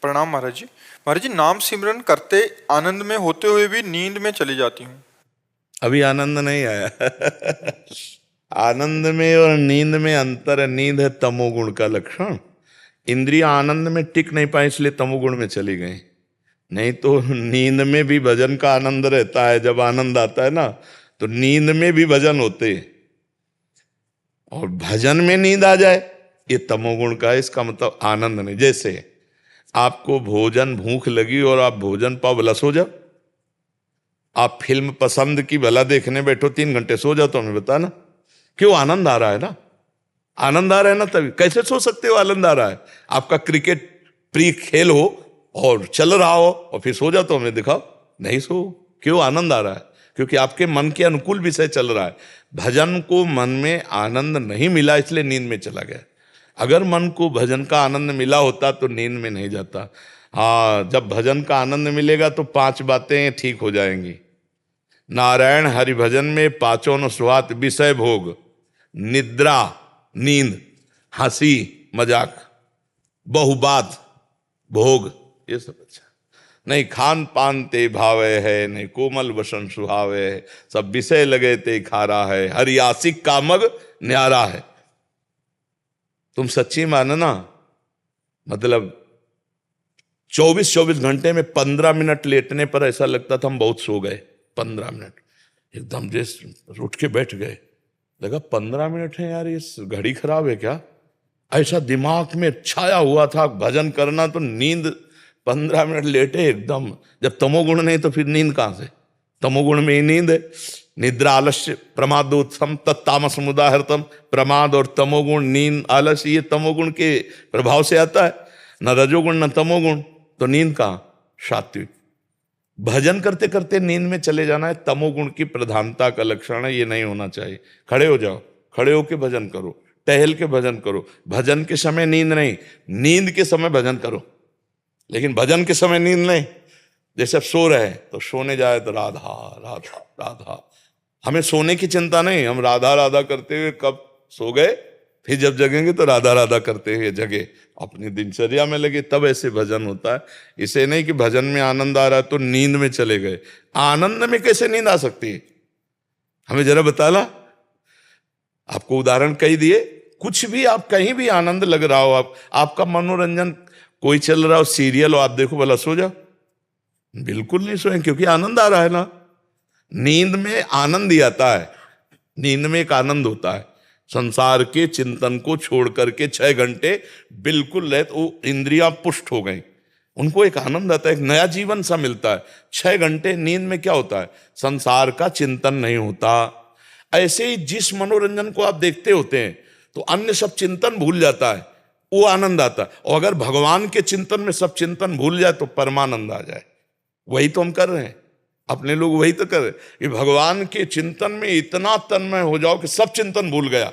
प्रणाम महाराज जी। महाराज जी, नाम सिमरन करते आनंद में होते हुए भी नींद में चली जाती हूँ। अभी आनंद नहीं आया। आनंद में और नींद में अंतर है। नींद है तमोगुण का लक्षण। इंद्रियां आनंद में टिक नहीं पाए इसलिए तमोगुण में चली गई। नहीं तो नींद में भी भजन का आनंद रहता है। जब आनंद आता है ना तो नींद में भी भजन होते हैं। और भजन में नींद आ जाए ये तमोगुण का है। इसका मतलब आनंद नहीं। जैसे आपको भोजन भूख लगी और आप भोजन पाव भला सो जाओ। आप फिल्म पसंद की भला देखने बैठो 3 घंटे सो जाओ तो हमें बताना क्यों। आनंद आ रहा है ना। आनंद आ रहा है ना तभी। कैसे सो सकते हो आनंद आ रहा है। आपका क्रिकेट प्रिय खेल हो और चल रहा हो और फिर सो जाओ तो हमें दिखाओ। नहीं सो। क्यों। आनंद आ रहा है क्योंकि आपके मन के अनुकूल विषय चल रहा है। भजन को मन में आनंद नहीं मिला इसलिए नींद में चला गया। अगर मन को भजन का आनंद मिला होता तो नींद में नहीं जाता। हाँ, जब भजन का आनंद मिलेगा तो 5 बातें ठीक हो जाएंगी। नारायण हरि भजन में पांचों न स्वात विषय भोग, निद्रा नींद, हंसी मजाक, बहुबात भोग, ये सब अच्छा। नहीं खान पान ते भावे है, नहीं कोमल वसन सुहावे है, सब विषय लगे ते खारा है, हरि आशिक कामग न्यारा है। तुम सच्ची मानना, मतलब 24 घंटे में 15 मिनट लेटने पर ऐसा लगता था हम बहुत सो गए। 15 मिनट एकदम जैसे उठ के बैठ गए। लगा 15 मिनट है यार, ये घड़ी खराब है क्या। ऐसा दिमाग में छाया हुआ था भजन करना। तो नींद 15 मिनट लेटे एकदम। जब तमोगुण नहीं तो फिर नींद कहां से। तमोगुण में ही नींद है। निद्रा आलस्य प्रमादोत्सम तत्तामस मुदाहृतम। प्रमाद और तमोगुण, नींद आलस्य, ये तमोगुण के प्रभाव से आता है। न रजोगुण न तमोगुण। तो नींद कहां। सात्विक। भजन करते करते नींद में चले जाना है तमोगुण की प्रधानता का लक्षण है। ये नहीं होना चाहिए। खड़े हो जाओ, खड़े होके भजन करो, टहल के भजन करो। भजन के समय नींद नहीं, नींद के समय भजन करो। लेकिन भजन के समय नींद नहीं। जैसे अब सो रहे हैं तो सोने जाए तो राधा राधा राधा। हमें सोने की चिंता नहीं। हम राधा राधा करते हुए कब सो गए, फिर जब जगेंगे तो राधा राधा करते हुए जगे, अपनी दिनचर्या में लगे, तब ऐसे भजन होता है। इसे नहीं कि भजन में आनंद आ रहा है तो नींद में चले गए। आनंद में कैसे नींद आ सकती है, हमें जरा बताना। आपको उदाहरण कही दिए। कुछ भी आप कहीं भी आनंद लग रहा हो, आपका मनोरंजन कोई चल रहा हो, सीरियल हो, आप देखो भला सो जाओ। बिल्कुल नहीं सोए क्योंकि आनंद आ रहा है ना। नींद में आनंद ही आता है। नींद में एक आनंद होता है। संसार के चिंतन को छोड़ करके 6 घंटे बिल्कुल रहे तो इंद्रियां पुष्ट हो गई। उनको एक आनंद आता है, एक नया जीवन सा मिलता है। 6 घंटे नींद में क्या होता है, संसार का चिंतन नहीं होता। ऐसे ही जिस मनोरंजन को आप देखते होते हैं तो अन्य सब चिंतन भूल जाता है, वो आनंद आता है। और अगर भगवान के चिंतन में सब चिंतन भूल जाए तो परमानंद आ जाए। वही तो हम कर रहे हैं। अपने लोग वही तो कर रहे कि भगवान के चिंतन में इतना तन्मय हो जाओ कि सब चिंतन भूल गया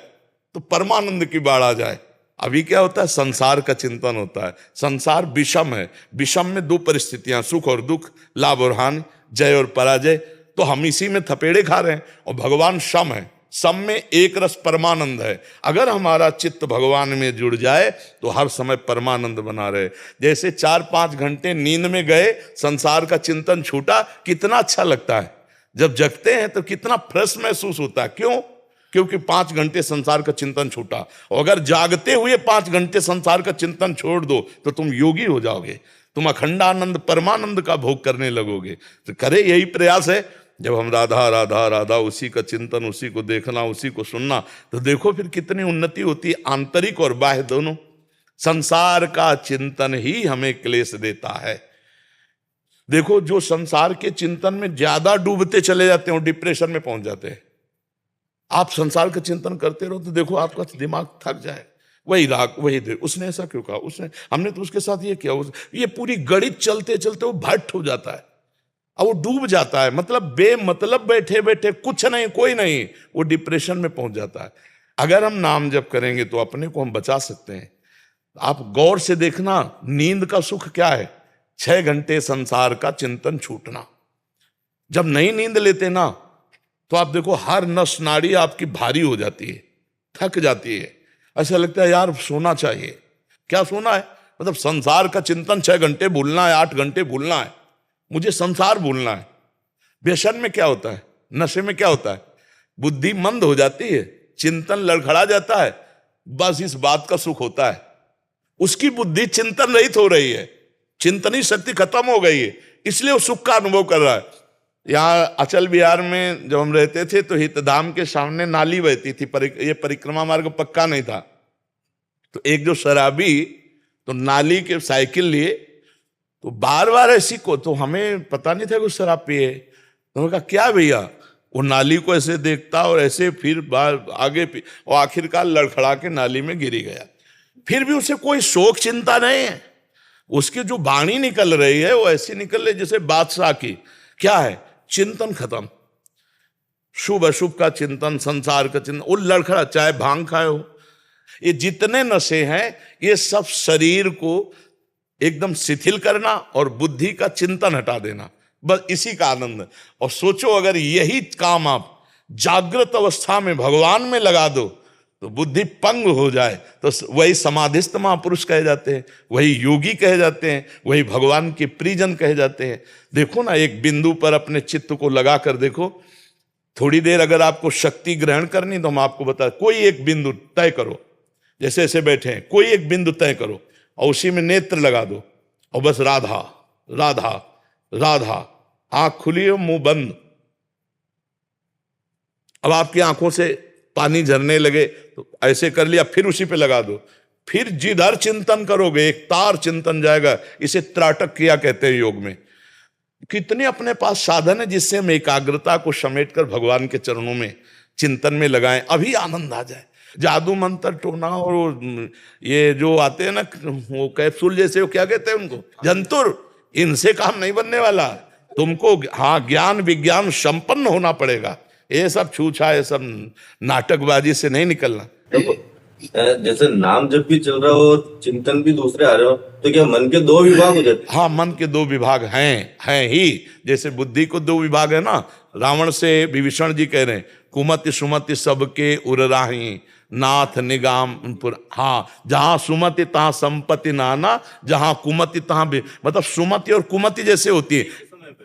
तो परमानंद की बाढ़ आ जाए। अभी क्या होता है, संसार का चिंतन होता है। संसार विषम है। विषम में 2 परिस्थितियां, सुख और दुख, लाभ और हानि, जय और पराजय। तो हम इसी में थपेड़े खा रहे हैं। और भगवान सम है। सम में एक रस परमानंद है। अगर हमारा चित्त भगवान में जुड़ जाए तो हर समय परमानंद बना रहे। जैसे 4-5 घंटे नींद में गए, संसार का चिंतन छूटा, कितना अच्छा लगता है। जब जगते हैं तो कितना फ्रेश महसूस होता है। क्यों, क्योंकि 5 घंटे संसार का चिंतन छूटा। और अगर जागते हुए 5 घंटे संसार का चिंतन छोड़ दो तो तुम योगी हो जाओगे। तुम अखंडानंद परमानंद का भोग करने लगोगे। तो करे यही प्रयास है। जब हम राधा राधा राधा, उसी का चिंतन, उसी को देखना, उसी को सुनना, तो देखो फिर कितनी उन्नति होती है, आंतरिक और बाह्य दोनों। संसार का चिंतन ही हमें क्लेश देता है। देखो, जो संसार के चिंतन में ज्यादा डूबते चले जाते हैं, डिप्रेशन में पहुंच जाते हैं। आप संसार का चिंतन करते रहो तो देखो आपका दिमाग थक जाए। वही राग, वही दे, उसने ऐसा क्यों कहा, उसने, हमने तो उसके साथ ये किया, ये पूरी गणित चलते चलते वो भट्ट हो जाता है। अब वो डूब जाता है। मतलब बेमतलब बैठे बैठे कुछ नहीं, कोई नहीं, वो डिप्रेशन में पहुंच जाता है। अगर हम नाम जप करेंगे तो अपने को हम बचा सकते हैं। आप गौर से देखना, नींद का सुख क्या है। 6 घंटे संसार का चिंतन छूटना। जब नई नींद लेते ना तो आप देखो हर नस नाड़ी आपकी भारी हो जाती है, थक जाती है। ऐसा लगता है यार सोना चाहिए। क्या सोना है, मतलब संसार का चिंतन 6 घंटे भूलना है, 8 घंटे भूलना है, मुझे संसार भूलना है। व्यसन में क्या होता है, नशे में क्या होता है, बुद्धि मंद हो जाती है, चिंतन लड़खड़ा जाता है, बस इस बात का सुख होता है। उसकी बुद्धि चिंतन रहित हो रही है, चिंतनी शक्ति खत्म हो गई है, इसलिए वो सुख का अनुभव कर रहा है। यहाँ अचल बिहार में जब हम रहते थे तो हितधाम के सामने नाली बहती थी, ये परिक्रमा मार्ग पक्का नहीं था। तो एक जो शराबी तो नाली के साइकिल लिए, तो बार बार ऐसी को, तो हमें पता नहीं था कि शराब पिए। तो उन्होंने कहा क्या भैया, वो नाली को ऐसे देखता और ऐसे फिर बार आगे और आखिरकार लड़खड़ा के नाली में गिरी गया। फिर भी उसे कोई शोक चिंता नहीं है, उसकी जो वाणी निकल रही है वो ऐसी निकल रही जैसे बादशाह की। क्या है, चिंतन खत्म, शुभ अशुभ का चिंतन, संसार का चिंतन, वो लड़खड़ा, चाहे भांग खाए हो। ये जितने नशे हैं ये सब शरीर को एकदम शिथिल करना और बुद्धि का चिंतन हटा देना, बस इसी का आनंद है। और सोचो अगर यही काम आप जागृत अवस्था में भगवान में लगा दो तो बुद्धि पंग हो जाए, तो वही समाधिस्थ महापुरुष कहे जाते हैं, वही योगी कहे जाते हैं, वही भगवान के प्रियजन कहे जाते हैं। देखो ना, एक बिंदु पर अपने चित्त को लगा कर देखो, थोड़ी देर अगर आपको शक्ति ग्रहण करनी तो हम आपको बता, कोई एक बिंदु तय करो, जैसे ऐसे बैठे हैं, कोई एक बिंदु तय करो और उसी में नेत्र लगा दो और बस राधा राधा राधा, आंख खुली हो मुंह बंद। अब आपकी आंखों से पानी झरने लगे तो ऐसे कर लिया, फिर उसी पे लगा दो, फिर जिधर चिंतन करोगे एक तार चिंतन जाएगा। इसे त्राटक क्रिया कहते हैं योग में। कितने अपने पास साधन है जिससे हम एकाग्रता को समेट कर भगवान के चरणों में चिंतन में लगाएं, अभी आनंद आ जाए। जादू मंत्र टोना और ये जो आते हैं ना वो कैप्सूल जैसे, वो क्या कहते हैं उनको, जंतुर, इनसे काम नहीं बनने वाला। तुमको हाँ ज्ञान विज्ञान संपन्न होना पड़ेगा, ये सब छूछा, ये सब नाटकबाजी से नहीं निकलना। जैसे नाम जब भी चल रहा हो, चिंतन भी दूसरे आ रहे हो, तो क्या मन के 2 विभाग हो जाते? हाँ, मन के 2 विभाग हैं ही। जैसे बुद्धि को 2 विभाग है ना, रावण से विभीषण जी कह रहे हैं, कुमति सुमति सबके उरराही नाथ निगाम पुर। हाँ, जहां सुमति तहां संपत्ति नाना, जहां कुमति तहां, मतलब सुमति और कुमति जैसे होती है,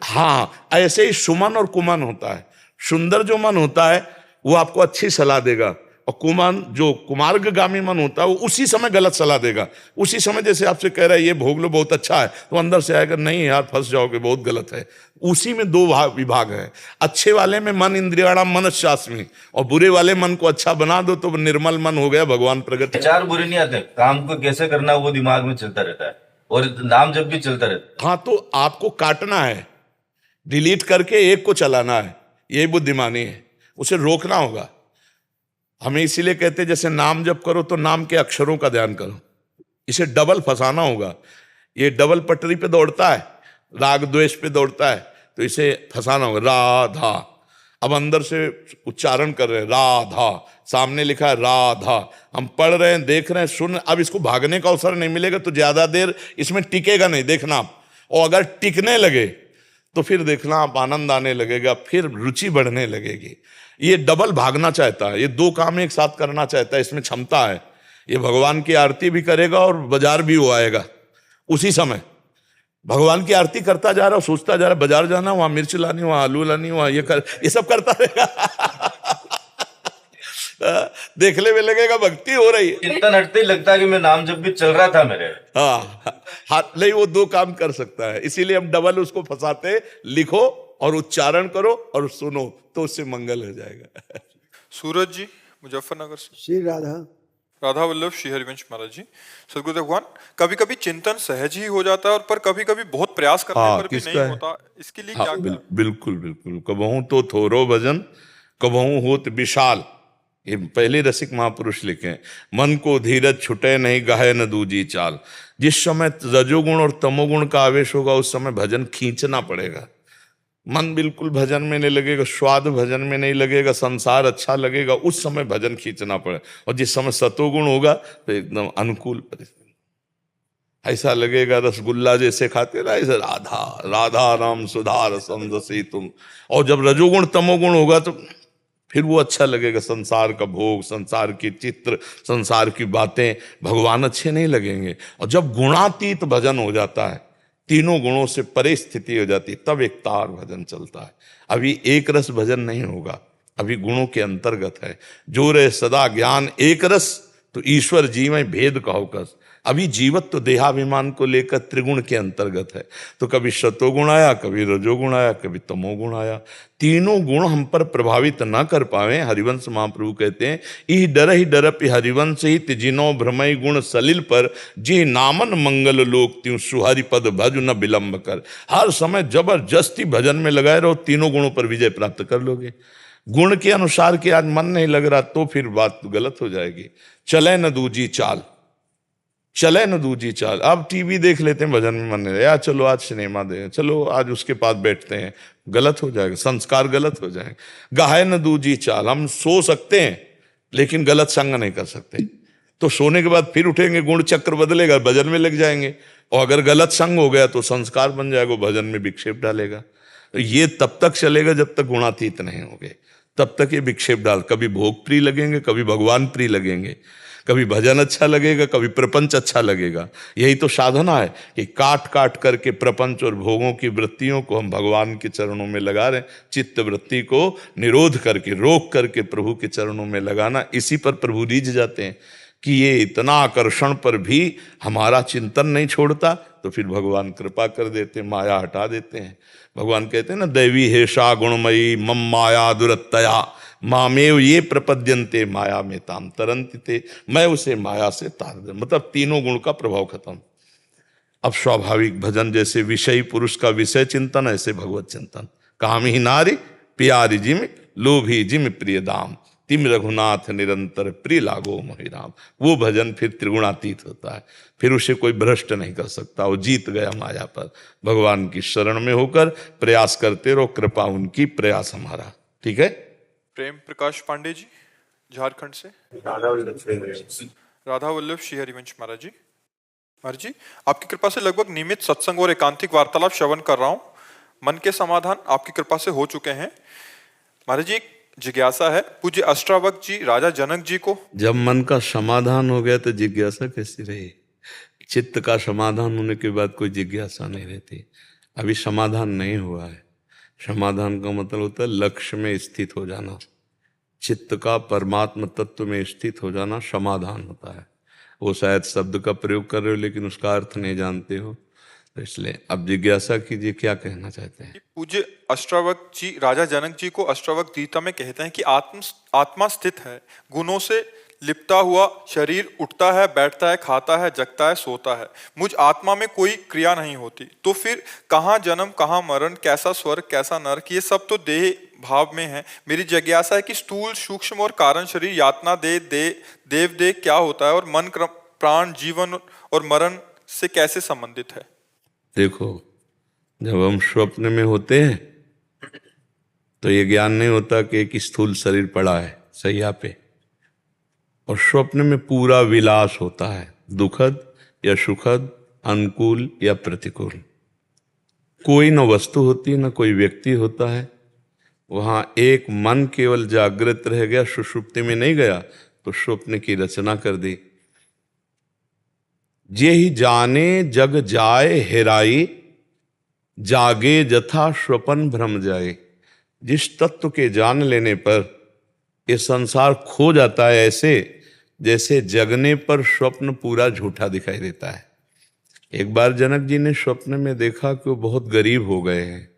हाँ ऐसे ही सुमन और कुमन होता है। सुंदर जो मन होता है वो आपको अच्छी सलाह देगा, और कुमन जो कुमार्गगामी मन होता है वो उसी समय गलत सलाह देगा। उसी समय जैसे आपसे कह रहा है ये भोग लो बहुत अच्छा है, तो अंदर से आएगा नहीं यार फंस जाओगे बहुत गलत है। उसी में 2 विभाग है। अच्छे वाले में मन इंद्रियाणाम मनश्चास्मि, और बुरे वाले मन को अच्छा बना दो तो निर्मल मन हो गया, भगवान प्रगट। विचार बुरे नहीं आते, काम को कैसे करना वो दिमाग में चलता रहता है, और नाम जब भी चलता रहता है। हाँ, तो आपको काटना है, डिलीट करके एक को चलाना है, ये बुद्धिमानी है, उसे रोकना होगा। हमें इसीलिए कहते हैं जैसे नाम जप करो तो नाम के अक्षरों का ध्यान करो, इसे डबल फंसाना होगा। ये डबल पटरी पे दौड़ता है, राग द्वेष पे दौड़ता है, तो इसे फंसाना होगा। राधा, अब अंदर से उच्चारण कर रहे हैं राधा, सामने लिखा है राधा, हम पढ़ रहे हैं, देख रहे हैं, सुन। अब इसको भागने का अवसर नहीं मिलेगा तो ज्यादा देर इसमें टिकेगा नहीं, देखना आप। और अगर टिकने लगे तो फिर देखना आप आनंद आने लगेगा, फिर रुचि बढ़ने लगेगी। ये डबल भागना चाहता है, ये 2 काम एक साथ करना चाहता है, इसमें क्षमता है। ये भगवान की आरती भी करेगा और बाजार भी वो आएगा उसी समय। भगवान की आरती करता जा रहा, सोचता जा रहा बाजार जाना, वहां मिर्च लानी, वहां आलू लानी, वहां ये सब करता रहेगा। देखने में लगेगा भक्ति हो रही है, चिंतन हटते ही लगता है कि मैं नाम जब भी चल रहा था मेरे। हाँ, हाथ नहीं, वो 2 काम कर सकता है, इसीलिए हम डबल उसको फंसाते। लिखो और उच्चारण करो और सुनो तो उससे मंगल हो जाएगा। सूरज जी मुजफ्फरनगर से। श्री राधा राधा वल्लभ श्री हरिवंश महाराज जी। सदगुरु भगवान, कभी कभी चिंतन सहज ही हो जाता है और पर कभी कभी बहुत प्रयास करने पर भी नहीं होता, इसके लिए क्या करें? बिल्कुल बिल्कुल। कबहू तो थोरो भजन कबहू होत विशाल, ये पहले रसिक महापुरुष लिखे हैं। मन को धीरज छुटे नहीं गाहे न दूजी चाल। जिस समय रजोगुण और तमोगुण का आवेश होगा उस समय भजन खींचना पड़ेगा। मन बिल्कुल भजन में नहीं लगेगा, स्वाद भजन में नहीं लगेगा, संसार अच्छा लगेगा, उस समय भजन खींचना पड़े। और जिस समय सतोगुण होगा तो एकदम अनुकूल परिस्थिति, ऐसा लगेगा रसगुल्ला जैसे खाते ना, ऐसे राधा राधा राम सुधा रसम रसी तुम। और जब रजोगुण तमोगुण होगा तो फिर वो अच्छा लगेगा। संसार का भोग, संसार की चित्र, संसार की बातें, भगवान अच्छे नहीं लगेंगे। और जब गुणातीत भजन हो जाता है, तीनों गुणों से परे स्थिति हो जाती है, तब एक तार भजन चलता है। अभी एक रस भजन नहीं होगा, अभी गुणों के अंतर्गत है। जो रे सदा ज्ञान एक रस, तो ईश्वर जी में भेद कहो कस। अभी जीवत तो देहाभिमान को लेकर त्रिगुण के अंतर्गत है। तो कभी सतोगुण आया, कभी रजोगुण आया, कभी तमोगुण आया। तीनों गुण हम पर प्रभावित न कर पावे। हरिवंश महाप्रभु कहते हैं, ई डर ही डरपि हरिवंश ही जिनो भ्रमय गुण सलिल पर, जी नामन मंगल लोक त्यों सुहरि पद भज न विलंब कर। हर समय जबरदस्ती भजन में लगाए रहो, तीनों गुणों पर विजय प्राप्त कर लोगे। गुण के अनुसार के आज मन नहीं लग रहा तो फिर बात गलत हो जाएगी। चले न दूजी चाल, चले न दूजी चाल। अब टीवी देख लेते हैं, भजन में मन नहीं, या चलो आज सिनेमा देखें, चलो आज उसके पास बैठते हैं, गलत हो जाएगा, संस्कार गलत हो जाएंगे। गाहे न दूजी चाल, हम सो सकते हैं लेकिन गलत संग नहीं कर सकते। तो सोने के बाद फिर उठेंगे, गुण चक्र बदलेगा, भजन में लग जाएंगे। और अगर गलत संग हो गया तो संस्कार बन जाएगा, भजन में विक्षेप डालेगा। तो ये तब तक चलेगा जब तक गुणातीत नहीं होंगे, तब तक ये विक्षेप डाल, कभी भोग प्रिय लगेंगे, कभी भगवान प्रिय लगेंगे, कभी भजन अच्छा लगेगा, कभी प्रपंच अच्छा लगेगा। यही तो साधना है कि काट काट करके प्रपंच और भोगों की वृत्तियों को हम भगवान के चरणों में लगा रहे हैं। चित्त वृत्ति को निरोध करके, रोक करके प्रभु के चरणों में लगाना। इसी पर प्रभु रीझ जाते हैं कि ये इतना आकर्षण पर भी हमारा चिंतन नहीं छोड़ता, तो फिर भगवान कृपा कर देते, माया हटा देते हैं। भगवान कहते हैं ना, दैवी हेषा गुणमयी मम माया दुरत्तया मामेव ये प्रपद्यन्ते माया में ताम तरन्ति ते। मैं उसे माया से तार दे, मतलब तीनों गुण का प्रभाव खत्म। अब स्वाभाविक भजन जैसे विषयी पुरुष का विषय चिंतन, ऐसे भगवत चिंतन। काम ही नारी प्यारी जिम लोभी जिम प्रिय दाम, तिम रघुनाथ निरंतर प्रिय लागो मोहि राम। वो भजन फिर त्रिगुणातीत होता है, फिर उसे कोई भ्रष्ट नहीं कर सकता। वो जीत गया माया पर। भगवान की शरण में होकर प्रयास करते रहो, कृपा उनकी, प्रयास हमारा। ठीक है। प्रेम प्रकाश पांडे जी झारखंड से। राधा वल्लभ श्री हरिवंश महाराज जी। महाराज जी, आपकी कृपा से लगभग नियमित सत्संग और एकांतिक वार्तालाप श्रवण कर रहा हूँ। मन के समाधान आपकी कृपा से हो चुके हैं। महाराज जी, एक जिज्ञासा है, पूज्य अष्टावक्र जी राजा जनक जी को। जब मन का समाधान हो गया तो जिज्ञासा कैसी रही? चित्त का समाधान होने के बाद कोई जिज्ञासा नहीं रहती। अभी समाधान नहीं हुआ है। समाधान का मतलब होता है लक्ष्य में स्थित हो जाना, चित्त का परमात्मा तत्व में स्थित हो जाना समाधान होता है। वो शायद शब्द का प्रयोग कर रहे हो लेकिन उसका अर्थ नहीं जानते हो, तो इसलिए अब जिज्ञासा कीजिए, क्या कहना चाहते हैं? पूज्य अष्टावक्र जी राजा जनक जी को अष्टावक्र गीता में कहते हैं कि आत्मा स्थित है, गुणों से लिपटा हुआ शरीर उठता है, बैठता है, खाता है, जगता है, सोता है, मुझ आत्मा में कोई क्रिया नहीं होती। तो फिर कहाँ जन्म, कहाँ मरण, कैसा स्वर्ग, कैसा नरक, ये सब तो देह भाव में है। मेरी जिज्ञासा है कि स्थूल, सूक्ष्म और कारण शरीर, यातना देव देह क्या होता है और मन, प्राण, जीवन और मरण से कैसे संबंधित है? देखो, जब हम स्वप्न में होते हैं तो ये ज्ञान नहीं होता कि एक स्थूल शरीर पड़ा है सैया पे, और स्वप्न में पूरा विलास होता है, दुखद या सुखद, अनुकूल या प्रतिकूल। कोई न वस्तु होती, न कोई व्यक्ति होता है। वहां एक मन केवल जागृत रह गया, सुषुप्ति में नहीं गया, तो स्वप्न की रचना कर दी। जे ही जाने जग जाए हेराई, जागे जथा स्वपन भ्रम जाए। जिस तत्व के जान लेने पर ये संसार खो जाता है, ऐसे जैसे जगने पर स्वप्न पूरा झूठा दिखाई देता है। एक बार जनक जी ने स्वप्न में देखा कि वो बहुत गरीब हो गए हैं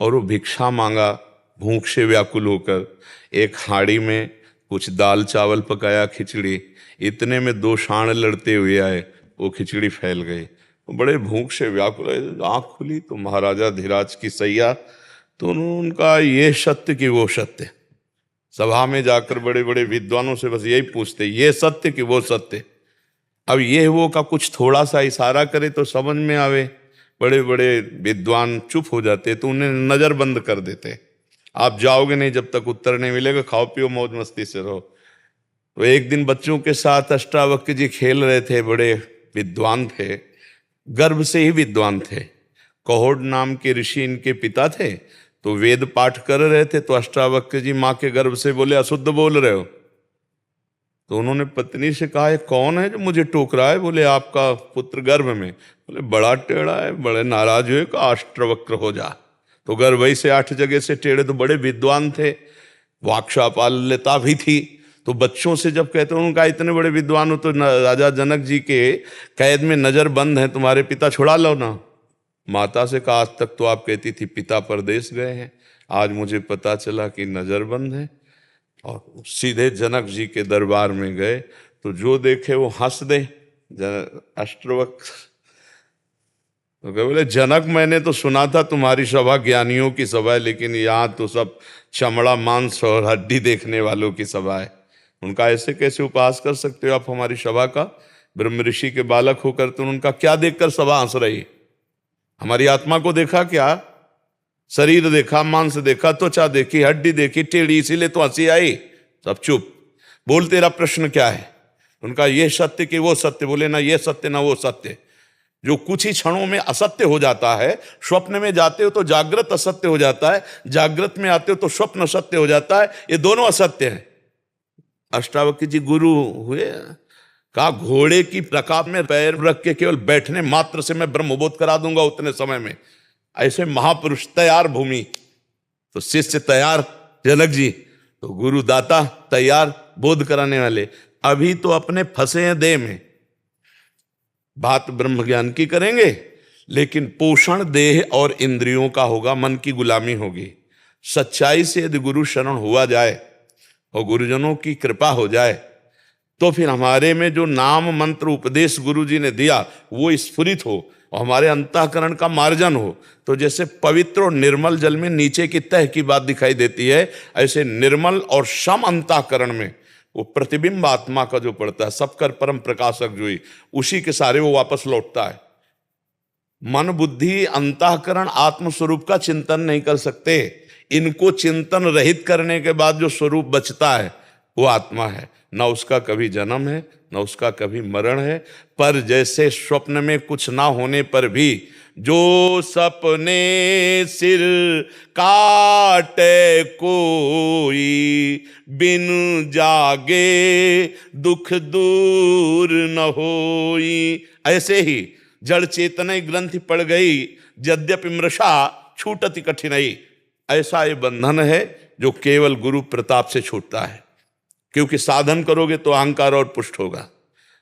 और वो भिक्षा मांगा, भूख से व्याकुल होकर। एक हाड़ी में कुछ दाल चावल पकाया, खिचड़ी, इतने में 2 सांड लड़ते हुए आए, वो खिचड़ी फैल गई। बड़े भूख से व्याकुल, आँख खुली तो महाराजा धीराज की सैया। तो उनका ये सत्य कि वो सत्य। सभा में जाकर बड़े बड़े विद्वानों से बस यही पूछते, ये सत्य कि वो सत्य। अब ये वो का कुछ थोड़ा सा इशारा करे तो समझ में आवे। बड़े बड़े विद्वान चुप हो जाते, तो उन्हें नजर बंद कर देते, आप जाओगे नहीं जब तक उत्तर नहीं मिलेगा, खाओ पियो मौज मस्ती से रहो। तो एक दिन बच्चों के साथ अष्टावक्र जी खेल रहे थे, बड़े विद्वान थे, गर्भ से ही विद्वान थे। कहोड़ नाम के ऋषि इनके पिता थे, तो वेद पाठ कर रहे थे तो अष्टावक्र जी माँ के गर्भ से बोले अशुद्ध बोल रहे हो। तो उन्होंने पत्नी से कहा, ये कौन है जो मुझे टोक रहा है? बोले आपका पुत्र गर्भ में। बोले बड़ा टेढ़ा है, बड़े नाराज हुए, कहा अष्टवक्र हो जा। तो गर्भ ही से 8 जगह से टेढ़े, तो बड़े विद्वान थे, वाक्चापाल्यता भी थी। तो बच्चों से जब कहते हैं उनका इतने बड़े विद्वान हो तो राजा जनक जी के कैद में नजर बंद है, तुम्हारे पिता छुड़ा लो ना। माता से कहा, आज तक तो आप कहती थी पिता परदेश गए हैं, आज मुझे पता चला कि नजर बंद है। और सीधे जनक जी के दरबार में गए तो जो देखे वो हंस दे। अष्टवक्र तो कहे, बोले जनक मैंने तो सुना था तुम्हारी सभा ज्ञानियों की सभा है, लेकिन यहाँ तो सब चमड़ा मांस और हड्डी देखने वालों की सभा है। उनका ऐसे कैसे उपहास कर सकते हो आप हमारी सभा का? ब्रह्म ऋषि के बालक होकर तो उनका क्या देखकर सभा हंस रही? हमारी आत्मा को देखा क्या? शरीर देखा, मांस देखा, त्वचा देखी, हड्डी देखी, टेढ़ी, इसीलिए तो हंसी आई। सब चुप। बोल तेरा प्रश्न क्या है? उनका ये सत्य कि वो सत्य? बोले ना ये सत्य ना वो सत्य। जो कुछ ही क्षणों में असत्य हो जाता है, स्वप्न में जाते हो तो जागृत असत्य हो जाता है, जागृत में आते हो तो स्वप्न सत्य हो जाता है, ये दोनों असत्य हैं। अष्टावक्र जी गुरु हुए, कहा घोड़े की रकाब में पैर रख के केवल बैठने मात्र से मैं ब्रह्मबोध करा दूंगा उतने समय में। ऐसे महापुरुष तैयार भूमि, तो शिष्य तैयार जनक जी, तो गुरु दाता तैयार बोध कराने वाले। अभी तो अपने फंसे हैं देह में, बात ब्रह्म ज्ञान की करेंगे, लेकिन पोषण देह और इंद्रियों का होगा, मन की गुलामी होगी। सच्चाई से यदि गुरु शरण हुआ जाए और गुरुजनों की कृपा हो जाए तो फिर हमारे में जो नाम मंत्र उपदेश गुरु जी ने दिया वो स्फुरित हो और हमारे अंतःकरण का मार्जन हो। तो जैसे पवित्र और निर्मल जल में नीचे की तह की बात दिखाई देती है, ऐसे निर्मल और सम अंतःकरण में वो प्रतिबिंब आत्मा का जो पड़ता है, सबकर परम प्रकाशक जो ही, उसी के सारे वो वापस लौटता है। मन बुद्धि अंतःकरण आत्मस्वरूप का चिंतन नहीं कर सकते। इनको चिंतन रहित करने के बाद जो स्वरूप बचता है वो आत्मा है। न उसका कभी जन्म है, न उसका कभी मरण है। पर जैसे स्वप्न में कुछ ना होने पर भी जो सपने सिर काटे कोई, बिन जागे दुख दूर न होई, ऐसे ही जड़ चेतन ग्रंथि पड़ गई, यद्यपि मृषा छूटति कठिनाई। ऐसा ये बंधन है जो केवल गुरु प्रताप से छूटता है, क्योंकि साधन करोगे तो अहंकार और पुष्ट होगा।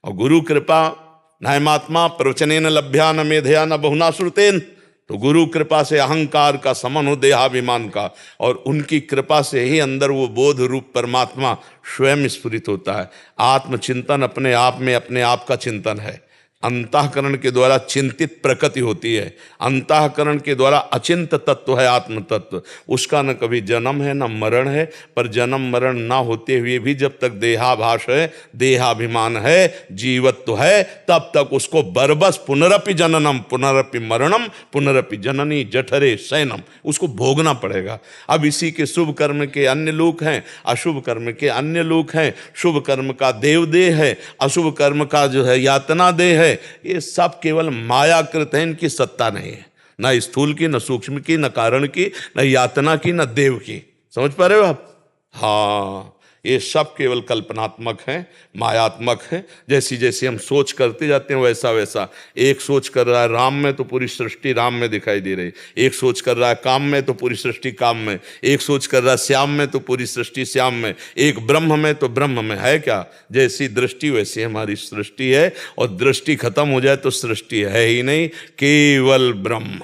और गुरु कृपा नायमात्मा प्रवचनेन लभ्या न मेधया न बहुना श्रुतेन, तो गुरु कृपा से अहंकार का समन हो देहाभिमान का, और उनकी कृपा से ही अंदर वो बोध रूप परमात्मा स्वयं स्फुरित होता है। आत्मचिंतन अपने आप में अपने आप का चिंतन है। अंतःकरण के द्वारा चिंतित प्रकृति होती है, अंतःकरण के द्वारा अचिंत तत्व है आत्म तत्व। उसका न कभी जन्म है न मरण है। पर जन्म मरण ना होते हुए भी जब तक देहाभास है, देहाभिमान है, जीवत्व है, तब तक उसको बरबस पुनरपि जननम पुनरपि मरणम पुनरपि जननी जठरे शयनम, उसको भोगना पड़ेगा। अब इसी के शुभ कर्म के अन्य लोक हैं, अशुभ कर्म के अन्य लोक हैं। शुभ कर्म का देवदेह है, अशुभ कर्म का जो है यातना देह है। ये सब केवल मायाकृत है, इनकी सत्ता नहीं है, न स्थूल की, न सूक्ष्म की, न कारण की, न यातना की, न देव की। समझ पा रहे हो आप? हाँ, ये सब केवल कल्पनात्मक हैं, मायात्मक हैं। जैसी जैसी हम सोच करते जाते हैं वैसा वैसा। एक सोच कर रहा है राम में तो पूरी सृष्टि राम में दिखाई दे रही, एक सोच कर रहा है काम में तो पूरी सृष्टि काम में, एक सोच कर रहा है श्याम में तो पूरी सृष्टि श्याम में, एक ब्रह्म में तो ब्रह्म में। है क्या? जैसी दृष्टि वैसी हमारी सृष्टि है, और दृष्टि खत्म हो जाए तो सृष्टि है ही नहीं, केवल ब्रह्म।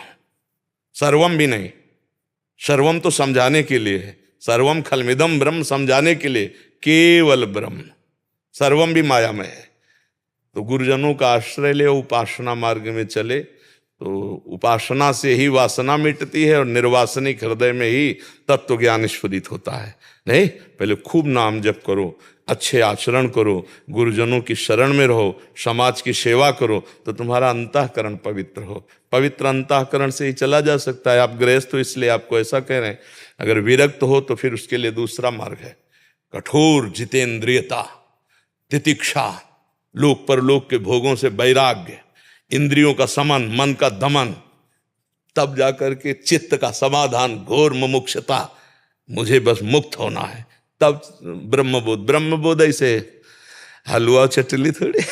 सर्वम भी नहीं, सर्वम तो समझाने के लिए है, सर्वम खलमिदम ब्रह्म समझाने के लिए, केवल ब्रह्म। सर्वम भी मायामय है। तो गुरुजनों का आश्रय ले, उपासना मार्ग में चले, तो उपासना से ही वासना मिटती है और निर्वासनिक हृदय में ही तत्व ज्ञान स्फुरित होता है। नहीं, पहले खूब नाम जप करो, अच्छे आचरण करो, गुरुजनों की शरण में रहो, समाज की सेवा करो, तो तुम्हारा अंतःकरण पवित्र हो। पवित्र अंतःकरण से ही चला जा सकता है। आप गृहस्थ हो इसलिए आपको ऐसा कह रहे हैं। अगर विरक्त हो तो फिर उसके लिए दूसरा मार्ग है, कठोर जितेंद्रियता, तितिक्षा, लोक परलोक के भोगों से वैराग्य, इंद्रियों का समन, मन का दमन, तब जाकर के चित्त का समाधान, घोर मुमुक्षुता, मुझे बस मुक्त होना है, तब ब्रह्मबोध ऐसे हलवा चटली थोड़ी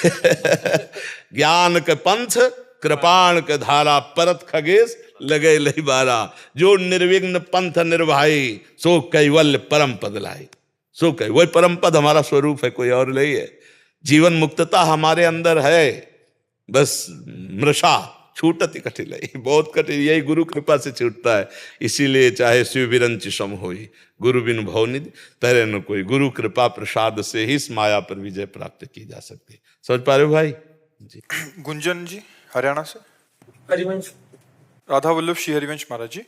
ज्ञान के पंथ कृपाण के धारा, परत खगेश लगे लही बारा, जो निर्विघ्न पंथ निर्वाही, सो कैवल्य परम पद लाई। सो कह वही परम पद हमारा स्वरूप है, कोई और नहीं है। जीवन मुक्तता हमारे अंदर है, बस मृषा छूटती कठिन, बहुत कठिन, यही गुरु कृपा से छूटता है। इसीलिए चाहे शिव विरंच सम होई, गुरु बिन भव निधि तरे न कोई, गुरु कृपा प्रसाद से ही इस माया पर विजय प्राप्त की जा सकती है। समझ पा रहे हो भाई जी? गुंजन जी हरियाणा से। हरिवंश। राधा वल्लभ श्री हरिवंश महाराज जी।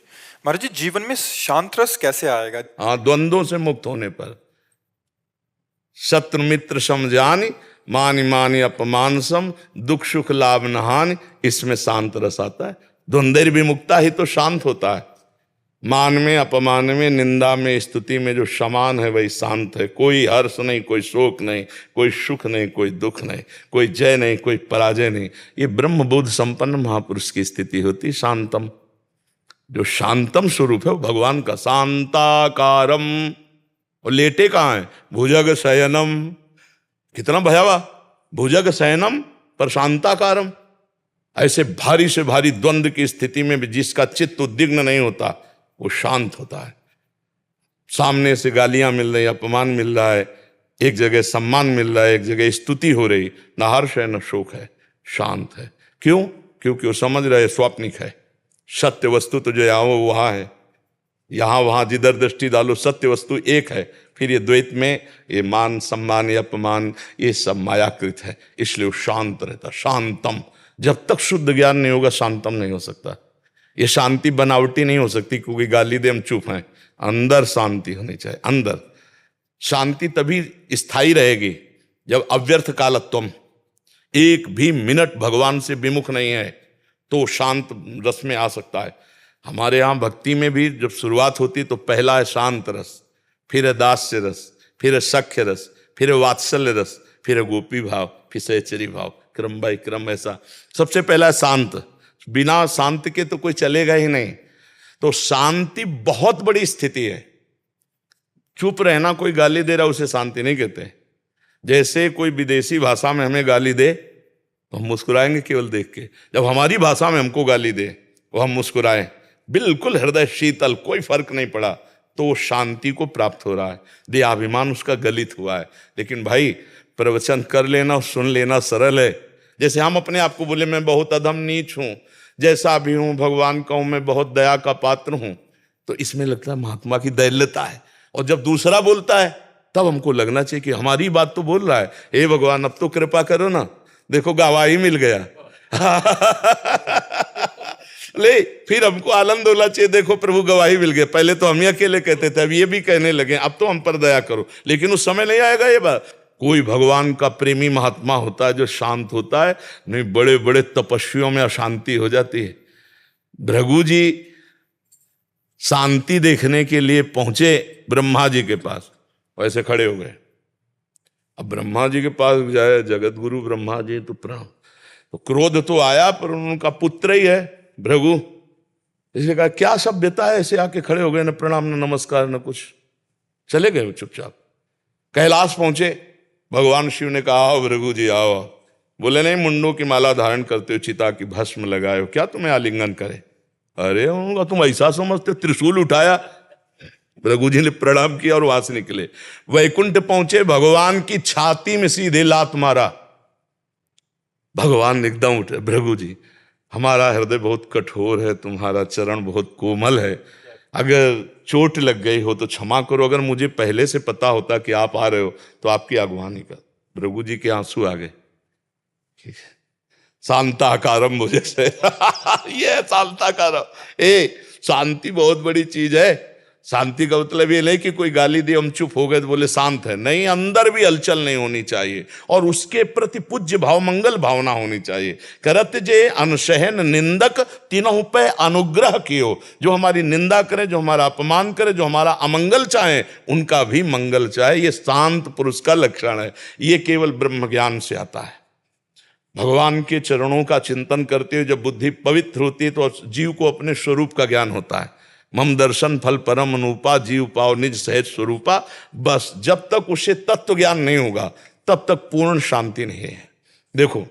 महाराज जी, जीवन में शांत रस कैसे आएगा? हाँ, द्वंद्वों से मुक्त होने पर। शत्रु मित्र समझानी, मानी मानी अपमान सम, दुख सुख लाभ न हानि, इसमें शांत रस आता है। द्वंद्व विमुक्ता ही तो शांत होता है। मान में अपमान में, निंदा में स्तुति में जो समान है वही शांत है। कोई हर्ष नहीं, कोई शोक नहीं, कोई सुख नहीं, कोई दुख नहीं, कोई जय नहीं, कोई पराजय नहीं। ये ब्रह्मबोध संपन्न महापुरुष की स्थिति होती शांतम। जो शांतम स्वरूप है वो भगवान का शांताकारम। और लेटे कहाँ है? भुजग शयनम। कितना भयावा, भुजग शयनम पर शांताकारम। ऐसे भारी से भारी द्वंद्व की स्थिति में भी जिसका चित्त उद्विग्न नहीं होता वो शांत होता है। सामने से गालियां मिल रही, अपमान मिल रहा है, एक जगह सम्मान मिल रहा है, एक जगह स्तुति हो रही, न हर्ष है न शोक है, शांत है। क्यों? क्योंकि वो समझ रहे स्वाप्निक है। सत्य वस्तु तो जो यहाँ वो वहाँ है, यहाँ वहाँ जिधर दृष्टि डालो सत्य वस्तु एक है। फिर ये द्वैत में ये मान सम्मान या अपमान ये सब मायाकृत है, इसलिए वो शांत रहता। शांतम। जब तक शुद्ध ज्ञान नहीं होगा शांतम नहीं हो सकता। ये शांति बनावटी नहीं हो सकती, क्योंकि गाली दे हम चुप हैं। अंदर शांति होनी चाहिए। अंदर शांति तभी स्थायी रहेगी जब अव्यर्थ कालत्वम, एक भी मिनट भगवान से विमुख नहीं है तो शांत रस में आ सकता है। हमारे यहाँ भक्ति में भी जब शुरुआत होती तो पहला है शांत रस, फिर है दास्य रस, फिर है सख्य रस, फिर है वात्सल्य रस, फिर है गोपी भाव, फिर सहचरी भाव, क्रम बाई क्रम ऐसा। सबसे पहला है शांत। बिना शांत के तो कोई चलेगा ही नहीं। तो शांति बहुत बड़ी स्थिति है। चुप रहना, कोई गाली दे रहा उसे शांति नहीं कहते। जैसे कोई विदेशी भाषा में हमें गाली दे तो हम मुस्कुराएंगे केवल देख के, जब हमारी भाषा में हमको गाली दे वो हम मुस्कुराएं, बिल्कुल हृदय शीतल, कोई फर्क नहीं पड़ा, तो वो शांति को प्राप्त हो रहा है। देहाभिमान उसका गलित हुआ है। लेकिन भाई प्रवचन कर लेना, सुन लेना सरल है। जैसे हम अपने आप को बोले मैं बहुत अधम नीच हूं, जैसा भी हूं, भगवान का हूं, मैं बहुत दया का पात्र हूं, तो इसमें लगता है महात्मा की दैल्यता है। और जब दूसरा बोलता है तब हमको लगना चाहिए कि हमारी बात तो बोल रहा है, हे भगवान अब तो कृपा करो ना, देखो गवाही मिल गया ले फिर हमको आनंद होना चाहिए, देखो प्रभु गवाही मिल गया। पहले तो हम ही अकेले कहते थे, अब ये भी कहने लगे अब तो हम पर दया करो। लेकिन उस समय नहीं आएगा ये बात। कोई भगवान का प्रेमी महात्मा होता है जो शांत होता है, नहीं बड़े बड़े तपस्वियों में अशांति हो जाती है। भृगु जी शांति देखने के लिए पहुंचे ब्रह्मा जी के पास, वैसे खड़े हो गए। अब ब्रह्मा जी के पास जाए जगत गुरु ब्रह्मा जी, तो प्रणाम, तो क्रोध तो आया, पर उनका पुत्र ही है भृगु, इसलिए कहा क्या सभ्यता है, ऐसे आके खड़े हो गए, न प्रणाम न नमस्कार न कुछ, चले गए चुपचाप। कैलाश पहुंचे, भगवान शिव ने कहा आओ भृगु जी आओ। बोले नहीं, मुंडों की माला धारण करते हो, चिता की भस्म लगाए हो, क्या तुम्हें आलिंगन करे? अरे उनका तुम ऐसा समझते हो, त्रिशूल उठाया, भृगु जी ने प्रणाम किया और वहां से निकले। वैकुंठ पहुंचे, भगवान की छाती में सीधे लात मारा। भगवान एकदम उठे, भृगु जी हमारा हृदय बहुत कठोर है, तुम्हारा चरण बहुत कोमल है, अगर चोट लग गई हो तो क्षमा करो, अगर मुझे पहले से पता होता कि आप आ रहे हो तो आपकी अगवानी कर। भृगु जी के आंसू आ गए। शांताकारम मुझे से ये शांताकारम, शांति बहुत बड़ी चीज है। शांति का मतलब ये नहीं कि कोई गाली दे हम चुप हो गए तो बोले शांत है, नहीं, अंदर भी हलचल नहीं होनी चाहिए और उसके प्रति पूज्य भाव मंगल भावना होनी चाहिए। करत जे अनसहन निंदक तीनों पे अनुग्रह कियो, जो हमारी निंदा करे, जो हमारा अपमान करे, जो हमारा अमंगल चाहे उनका भी मंगल चाहे। ये शांत पुरुष का लक्षण है। ये केवल ब्रह्म ज्ञान से आता है। भगवान के चरणों का चिंतन करते हुए जब बुद्धि पवित्र होती है तो जीव को अपने स्वरूप का ज्ञान होता है। मम दर्शन फल परम अनुपा, जीव पाओ निज सहज स्वरूपा। बस जब तक उसे तत्व ज्ञान नहीं होगा तब तक पूर्ण शांति नहीं है। देखो,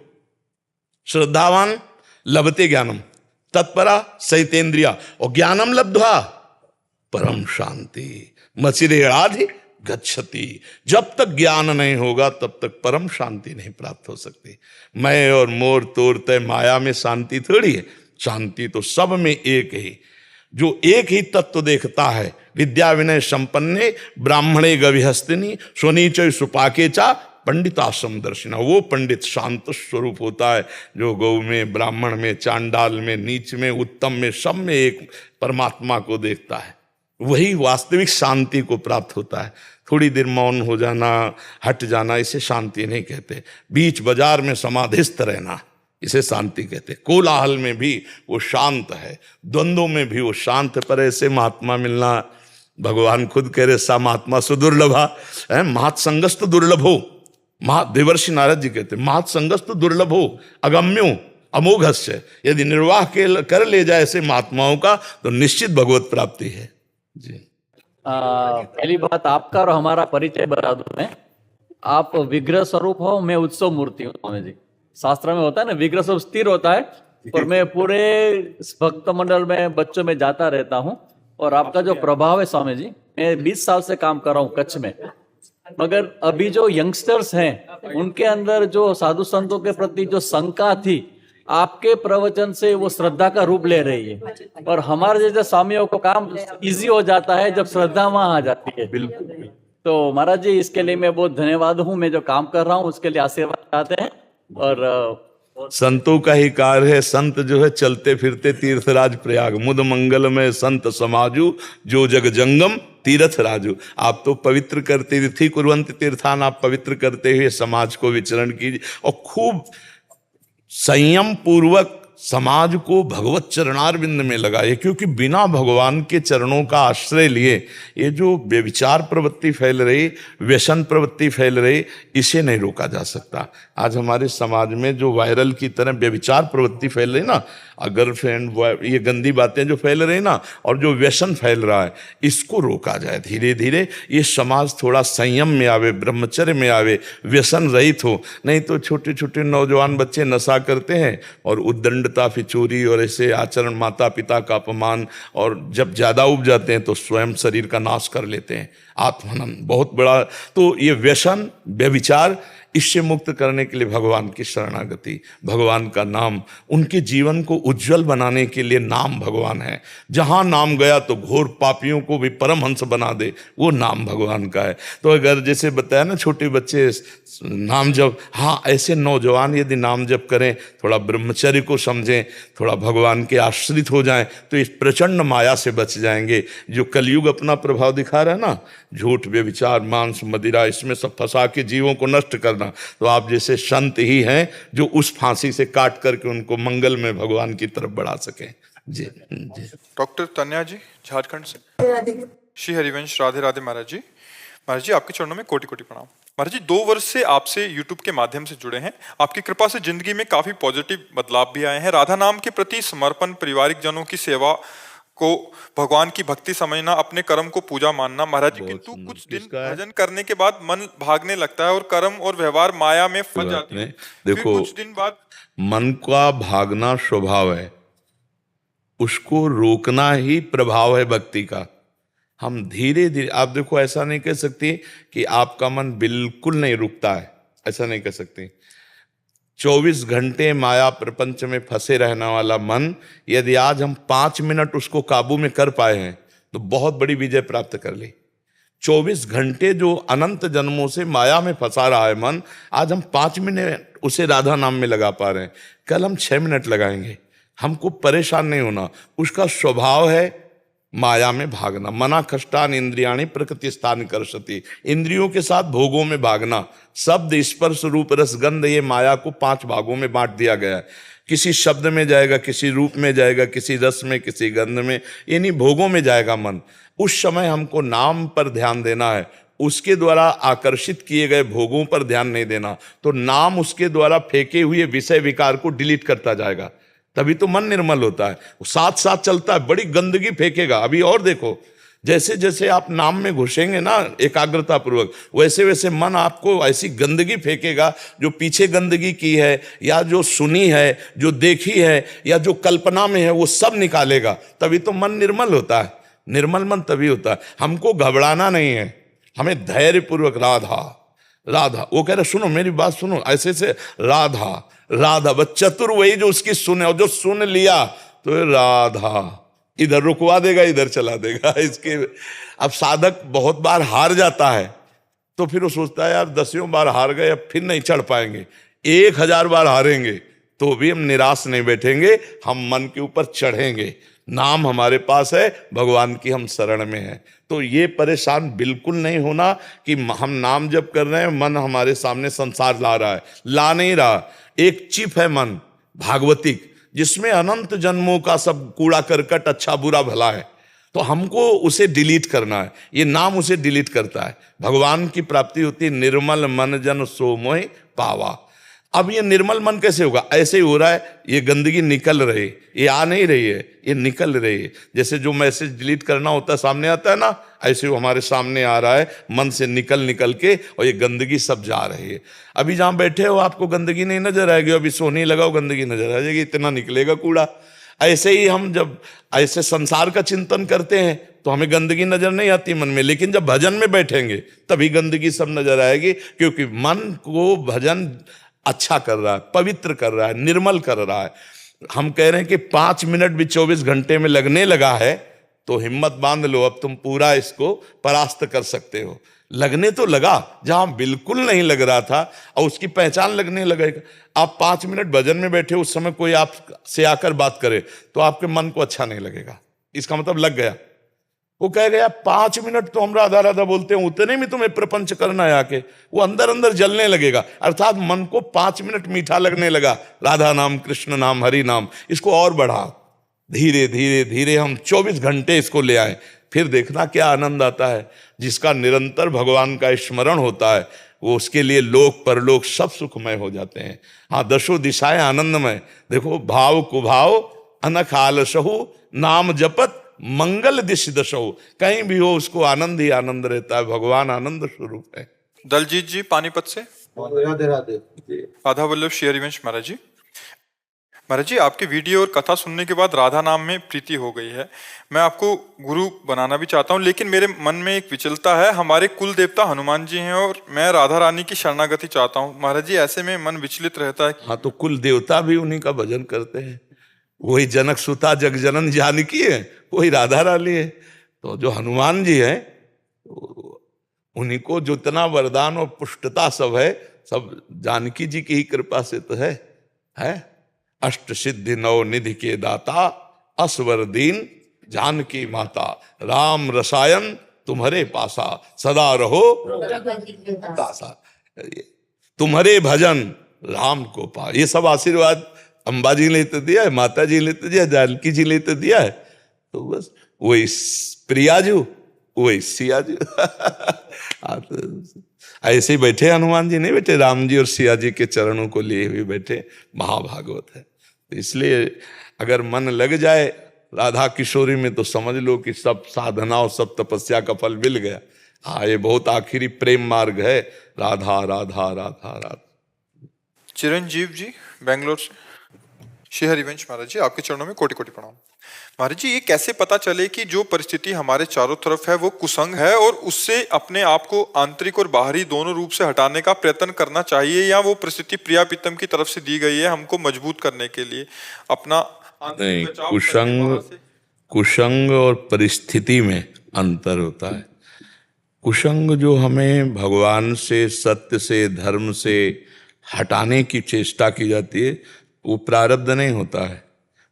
श्रद्धावान लभते ज्ञानम तत्परा सहितेन्द्रिया और ज्ञानम लब्ध्वा परम शांति मचिरेणाधि गच्छति। जब तक ज्ञान नहीं होगा तब तक परम शांति नहीं प्राप्त हो सकती। मैं और मोर तोर तय माया में शांति थोड़ी है, शांति तो सब में एक ही। जो एक ही तत्व देखता है, विद्या विनय संपन्ने ब्राह्मणे गविहस्तिनी स्वनीचय सुपाके चा पंडिताश्रम दर्शिना, वो पंडित शांत स्वरूप होता है जो गौ में, ब्राह्मण में, चांडाल में, नीच में, उत्तम में, सब में एक परमात्मा को देखता है। वही वास्तविक शांति को प्राप्त होता है। थोड़ी देर मौन हो जाना, हट जाना, इसे शांति नहीं कहते। बीच बाजार में समाधिस्थ रहना, इसे शांति कहते। कोलाहल में भी वो शांत है, द्वंद्वों में भी वो शांत। पर ऐसे महात्मा मिलना, भगवान खुद कह रहे सा महात्मा सुदुर्लभा है, महत्संगस्त दुर्लभो। देवर्षि नारद जी कहते महत्संगस्त दुर्लभो अगम्यो अमोघस्य। यदि निर्वाह कर ले जाए ऐसे महात्माओं का तो निश्चित भगवत प्राप्ति है जी। पहली बात, आपका और हमारा परिचय बता दूं मैं। आप विग्रह स्वरूप हो, मैं उत्सव मूर्ति हूँ स्वामी जी। शास्त्र में होता है ना, विग्रह स्वरूप स्थिर होता है, और मैं पूरे भक्त मंडल में बच्चों में जाता रहता हूँ। और आपका जो प्रभाव है स्वामी जी, मैं 20 साल से काम कर रहा हूँ कच्छ में, मगर अभी जो यंगस्टर्स हैं उनके अंदर जो साधु संतों के प्रति जो शंका थी, आपके प्रवचन से वो श्रद्धा का रूप ले रही है। और हमारे जैसे स्वामियों को काम इजी हो जाता है जब श्रद्धा वहां आ जाती है। बिल्कुल। तो महाराज जी, इसके लिए मैं बहुत धन्यवाद हूँ। मैं जो काम कर रहा हूँ उसके लिए आशीर्वाद चाहते हैं। और संतों का ही कार्य है। संत जो है चलते फिरते तीर्थराज प्रयाग, मुद मंगल में संत समाजू, जो जग जंगम तीर्थ राजू। आप तो पवित्र करते थी कुर्वंत तीर्थान, आप पवित्र करते हुए समाज को विचरण कीजिए और खूब संयम पूर्वक समाज को भगवत चरणारविंद में लगाए। क्योंकि बिना भगवान के चरणों का आश्रय लिए ये जो व्यभिचार प्रवृत्ति फैल रही, व्यसन प्रवृत्ति फैल रही, इसे नहीं रोका जा सकता। आज हमारे समाज में जो वायरल की तरह व्यभिचार प्रवृत्ति फैल रही ना, गर्लफ्रेंड, ये गंदी बातें जो फैल रही ना, और जो व्यसन फैल रहा है, इसको रोका जाए धीरे धीरे। ये समाज थोड़ा संयम में आवे, ब्रह्मचर्य में आवे, व्यसन रहित हो। नहीं तो छोटे छोटे नौजवान बच्चे नशा करते हैं और उद्दंडता, फिचोरी और ऐसे आचरण, माता पिता का अपमान, और जब ज्यादा उब जाते हैं तो स्वयं शरीर का नाश कर लेते हैं। आत्महनन बहुत बड़ा। तो ये व्यसन, व्यभिचार, इससे मुक्त करने के लिए भगवान की शरणागति, भगवान का नाम, उनके जीवन को उज्जवल बनाने के लिए नाम भगवान है। जहां नाम गया तो घोर पापियों को भी परमहंस बना दे, वो नाम भगवान का है। तो अगर जैसे बताया ना, छोटे बच्चे नाम जप, हाँ, ऐसे नौजवान यदि नाम जप करें, थोड़ा ब्रह्मचर्य को समझें, थोड़ा भगवान के आश्रित हो जाएं, तो इस प्रचंड माया से बच जाएंगे। जो कलयुग अपना प्रभाव दिखा रहा है ना, झूठ, व्यभिचार, मांस, मदिरा, इसमें सब फंसा के जीवों को नष्ट करना, तो आप जैसे संत ही हैं जो उस फांसी से काट करके उनको मंगल में भगवान की तरफ बढ़ा सके। जी जी। डॉक्टर तन्या जी झारखंड से। श्री हरिवंश, राधे राधे महाराज जी। महाराज जी, आपके चरणों में कोटि कोटि प्रणाम। महाराज जी, 2 वर्ष से आपसे यूट्यूब के माध्यम से जुड़े हैं। आपकी कृपा से जिंदगी में काफी पॉजिटिव बदलाव भी आए हैं। राधा नाम के प्रति समर्पण, पारिवारिक जनों की सेवा को भगवान की भक्ति समझना, अपने कर्म को पूजा मानना। महाराज जी, किंतु कुछ दिन भजन करने के बाद मन भागने लगता है और कर्म और व्यवहार माया में फंस जाते हैं। देखो, कुछ दिन बाद मन का भागना स्वभाव है, उसको रोकना ही प्रभाव है भक्ति का। हम धीरे धीरे, आप देखो, ऐसा नहीं कह सकती कि आपका मन बिल्कुल नहीं रुकता है, ऐसा नहीं कह सकती। 24 घंटे माया प्रपंच में फंसे रहने वाला मन, यदि आज हम 5 मिनट उसको काबू में कर पाए हैं तो बहुत बड़ी विजय प्राप्त कर ली। 24 घंटे जो अनंत जन्मों से माया में फंसा रहा है मन, आज हम 5 मिनट उसे राधा नाम में लगा पा रहे हैं, कल हम 6 मिनट लगाएंगे। हमको परेशान नहीं होना। उसका स्वभाव है माया में भागना। मना कष्टान इंद्रियाणी प्रकृति स्थान करसती, इंद्रियों के साथ भोगों में भागना। शब्द, स्पर्श, रूप, रस, गंध, ये माया को 5 भागों में बांट दिया गया है। किसी शब्द में जाएगा, किसी रूप में जाएगा, किसी रस में, किसी गंध में, यानी भोगों में जाएगा मन। उस समय हमको नाम पर ध्यान देना है, उसके द्वारा आकर्षित किए गए भोगों पर ध्यान नहीं देना, तो नाम उसके द्वारा फेंके हुए विषय विकार को डिलीट करता जाएगा, तभी तो मन निर्मल होता है। साथ साथ चलता है, बड़ी गंदगी फेंकेगा। अभी और देखो, जैसे जैसे आप नाम में घुसेंगे ना एकाग्रता पूर्वक, वैसे वैसे मन आपको ऐसी गंदगी फेंकेगा, जो पीछे गंदगी की है या जो सुनी है, जो देखी है या जो कल्पना में है, वो सब निकालेगा, तभी तो मन निर्मल होता है। निर्मल मन तभी होता है। हमको घबराना नहीं है, हमें धैर्य पूर्वक राधा राधा, वो कह रहे सुनो मेरी बात सुनो, ऐसे से राधा राधा, बस चतुर वही जो उसकी सुने, और जो सुन लिया तो राधा, इधर रुकवा देगा इधर चला देगा। इसके अब साधक बहुत बार हार जाता है, तो फिर वो सोचता है यार 10 बार हार गए, अब फिर नहीं चढ़ पाएंगे, 1000 बार हारेंगे तो भी हम निराश नहीं बैठेंगे, हम मन के ऊपर चढ़ेंगे। नाम हमारे पास है, भगवान की हम शरण में है। तो ये परेशान बिल्कुल नहीं होना कि हम नाम जप कर रहे हैं, मन हमारे सामने संसार ला रहा है, ला नहीं रहा। एक चिप है मन भागवतिक, जिसमें अनंत जन्मों का सब कूड़ा करकट अच्छा बुरा भला है, तो हमको उसे डिलीट करना है। ये नाम उसे डिलीट करता है। भगवान की प्राप्ति होती है, निर्मल मन जन सो मोहि पावा। अब ये निर्मल मन कैसे होगा? ऐसे ही हो रहा है, ये गंदगी निकल रही, ये आ नहीं रही है, ये निकल रही है। जैसे जो मैसेज डिलीट करना होता है सामने आता है ना, ऐसे वो हमारे सामने आ रहा है, मन से निकल निकल के, और ये गंदगी सब जा रही है। अभी जहां बैठे हो आपको गंदगी नहीं नजर आएगी, अभी सोने लगाओ गंदगी नजर आ जाएगी, इतना निकलेगा कूड़ा। ऐसे ही हम जब ऐसे संसार का चिंतन करते हैं तो हमें गंदगी नजर नहीं आती मन में, लेकिन जब भजन में बैठेंगे तभी गंदगी सब नजर आएगी, क्योंकि मन को भजन अच्छा कर रहा है, पवित्र कर रहा है, निर्मल कर रहा है। हम कह रहे हैं कि 5 मिनट भी 24 घंटे में लगने लगा है, तो हिम्मत बांध लो, अब तुम पूरा इसको परास्त कर सकते हो। लगने तो लगा, जहां बिल्कुल नहीं लग रहा था, और उसकी पहचान लगने लगेगा। आप 5 मिनट भजन में बैठे, उस समय कोई आपसे आकर बात करे तो आपके मन को अच्छा नहीं लगेगा, इसका मतलब लग गया। वो कह गया 5 मिनट तो हम राधा राधा बोलते हैं, उतने में तुम्हें प्रपंच करना है आके, वो अंदर अंदर जलने लगेगा। अर्थात मन को 5 मिनट मीठा लगने लगा, राधा नाम, कृष्ण नाम, हरि नाम, इसको और बढ़ा। धीरे धीरे धीरे हम 24 घंटे इसको ले आए, फिर देखना क्या आनंद आता है। जिसका निरंतर भगवान का स्मरण होता है, वो उसके लिए लोक परलोक सब सुखमय हो जाते हैं। हाँ, 10 दिशाएं आनंदमय। देखो, भाव कुभाव अनख आलसहु, नाम जपत मंगल दिश दशो, कहीं भी हो उसको आनंद ही आनंद रहता है। भगवान आनंद स्वरूप है। दलजीत जी पानीपत से। राधे राधे। राधा वल्लभ श्री हरिवंश महाराज जी। महाराज जी, आपकी वीडियो और कथा सुनने के बाद राधा नाम में प्रीति हो गई है। मैं आपको गुरु बनाना भी चाहता हूं, लेकिन मेरे मन में एक विचलता है। हमारे कुल देवता हनुमान जी हैं और मैं राधा रानी की शरणागति चाहता हूं। महाराज जी, ऐसे में मन विचलित रहता है। हाँ, तो कुल देवता भी उन्हीं का भजन करते हैं। वही जनक सुता जगजनन जानकी है, वही राधा रानी है। तो जो हनुमान जी है, उन्हीं को जितना वरदान और पुष्टता सब है, सब जानकी जी की ही कृपा से तो है। अष्ट सिद्धि नौ निधि के दाता, असवर दीन जानकी माता, राम रसायन तुम्हारे पासा, सदा रहो दासा। तुम्हारे भजन राम को पा, ये सब आशीर्वाद अम्बा जी ने तो दिया है, माता जी ने तो दिया, जानकी जी ने तो दिया है। तो बस वही प्रियाजू, वही सियाजू। ऐसे ही बैठे हनुमान जी नहीं बैठे, राम जी और सिया जी के चरणों को लिए हुए बैठे। महाभागवत है। तो इसलिए अगर मन लग जाए राधा किशोरी में, तो समझ लो कि सब साधना और सब तपस्या का फल मिल गया। हाँ, ये बहुत आखिरी प्रेम मार्ग है, राधा राधा राधा राधा। चिरंजीव जी बेंगलोर से। श्री हरिवंश महाराज जी, आपके चरणों में कोटि कोटि प्रणाम। महाराज जी, ये कैसे पता चले कि जो परिस्थिति हमारे चारों तरफ है वो कुसंग है, और उससे अपने आप को आंतरिक और बाहरी दोनों रूप से हटाने का प्रयत्न करना चाहिए, या वो परिस्थिति प्रिया प्रीतम की तरफ से दी गई है हमको मजबूत करने के लिए अपना नहीं, कुसंग और परिस्थिति में अंतर होता है। कुसंग जो हमें भगवान से, सत्य से, धर्म से हटाने की चेष्टा की जाती है, वो प्रारब्ध नहीं होता है,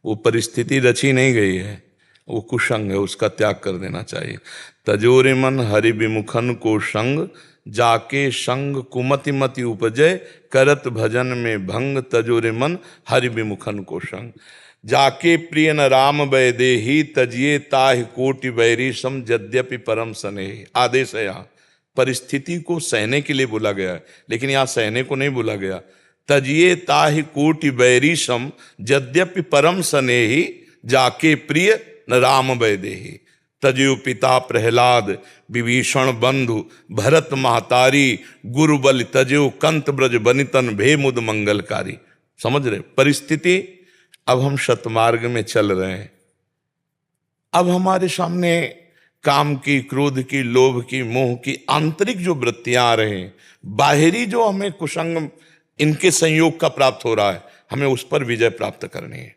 वो परिस्थिति रची नहीं गई है, वो कुसंग है, उसका त्याग कर देना चाहिए। तजोरे मन हरि विमुखन को संग, जाके संग कुमति मति उपजय, करत भजन में भंग, तजोरे मन हरि विमुखन को संग। जाके प्रिय न राम वैदेही, तजिए ताहि कोटि बैरी सम, यद्यपि परम स्नेही। आदेश है यहाँ, परिस्थिति को सहने के लिए बोला गया है, लेकिन यहाँ सहने को नहीं बोला गया। तजिए ताहि कोटि बैरी सम, यद्यपि परम स्नेही, जाके प्रिय न राम वैदेही। तजयो पिता प्रहलाद, विभीषण बंधु, भरत महतारी, गुरु बलि तजयो कंत ब्रज बनितन, भे मुद मंगलकारी। समझ रहे परिस्थिति। अब हम शतमार्ग में चल रहे हैं। अब हमारे सामने काम की, क्रोध की, लोभ की, मोह की आंतरिक जो वृत्तियां आ रहे हैं, बाहरी जो हमें कुसंग इनके संयोग का प्राप्त हो रहा है, हमें उस पर विजय प्राप्त करनी है।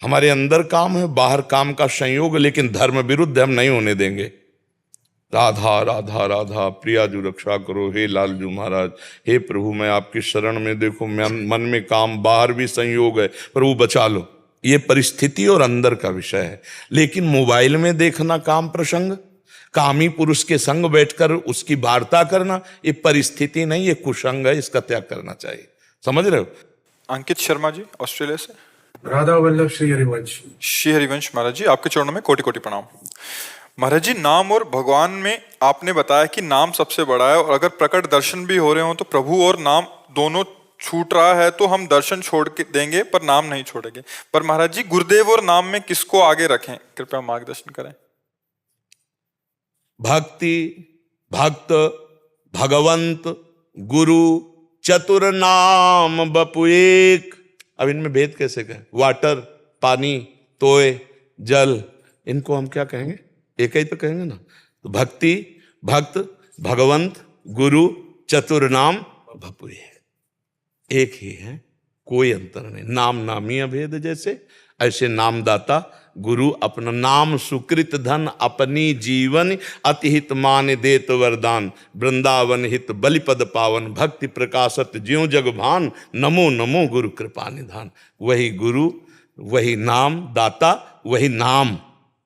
हमारे अंदर काम है, बाहर काम का संयोग, लेकिन धर्म विरुद्ध हम नहीं होने देंगे। राधा राधा राधा, प्रियाजू रक्षा करो, हे लालजू महाराज, हे प्रभु मैं आपकी शरण में, देखो मन में काम, बाहर भी संयोग है, प्रभु बचा लो। ये परिस्थिति और अंदर का विषय है। लेकिन मोबाइल में देखना काम प्रसंग, कामी पुरुष के संग बैठकर उसकी वार्ता करना, ये परिस्थिति नहीं, ये कुसंग है, इसका त्याग करना चाहिए। समझ रहे हो? अंकित शर्मा जी ऑस्ट्रेलिया से। राधा वल्लभ श्री हरिवंश। श्री हरिवंश महाराज जी, आपके चरणों में कोटि कोटि प्रणाम। महाराज जी, नाम और भगवान में आपने बताया कि नाम सबसे बड़ा है, और अगर प्रकट दर्शन भी हो रहे हो तो प्रभु और नाम दोनों छूट रहा है तो हम दर्शन छोड़ के देंगे पर नाम नहीं छोड़ेंगे। पर महाराज जी, गुरुदेव और नाम में किसको आगे रखें, कृपया मार्गदर्शन करें। भक्ति, भक्त, भगवंत, गुरु, चतुर नाम बपु एक। अब इनमें भेद कैसे कहें? वाटर, पानी, तोय, जल, इनको हम क्या कहेंगे? एक ही तो कहेंगे ना। तो भक्ति, भक्त, भगवंत, गुरु, चतुर नाम बपु एक ही है, कोई अंतर नहीं। नाम नामी अभेद जैसे, ऐसे नामदाता गुरु अपना नाम सुकृत धन, अपनी जीवन अतिहित मान देत वरदान, वृंदावन हित बलिपद पावन, भक्ति प्रकाशत ज्यों जग भान, नमो नमो गुरु कृपा निधान। वही गुरु, वही नाम दाता, वही नाम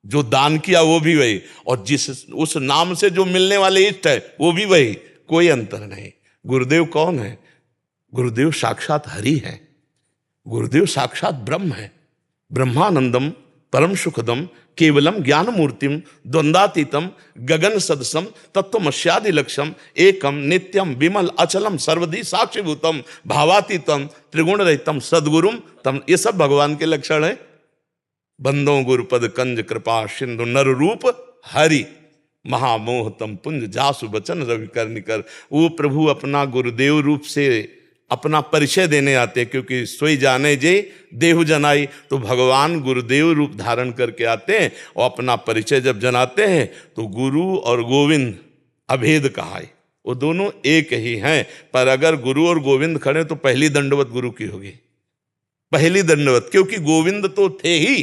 जो दान किया वो भी वही, और जिस उस नाम से जो मिलने वाले इष्ट है वो भी वही, कोई अंतर नहीं। गुरुदेव कौन है? गुरुदेव साक्षात हरि है, गुरुदेव साक्षात ब्रह्म है। ब्रह्मानंदम परम सुखदम केवलम ज्ञान मूर्तिम द्वंद्वातीतम गगन सदसम तत्वमस्यादि लक्ष्यम एकम नित्यम विमल अचलम सर्वदी साक्षीभूतम भावातीतम त्रिगुण रहितम सदगुरुम तम। ये सब भगवान के लक्षण है। बंदों गुरुपद कंज कृपा सिंधु नर रूप हरि, महामोह तम पुंज जासु बचन रवि कर निकर। वो प्रभु अपना गुरुदेव रूप से अपना परिचय देने आते, क्योंकि सोई जाने जे देहु जनाई। तो भगवान गुरुदेव रूप धारण करके आते हैं और अपना परिचय जब जनाते हैं तो गुरु और गोविंद अभेद कहा है, वो दोनों एक ही हैं। पर अगर गुरु और गोविंद खड़े तो पहली दंडवत गुरु की होगी, पहली दंडवत, क्योंकि गोविंद तो थे ही,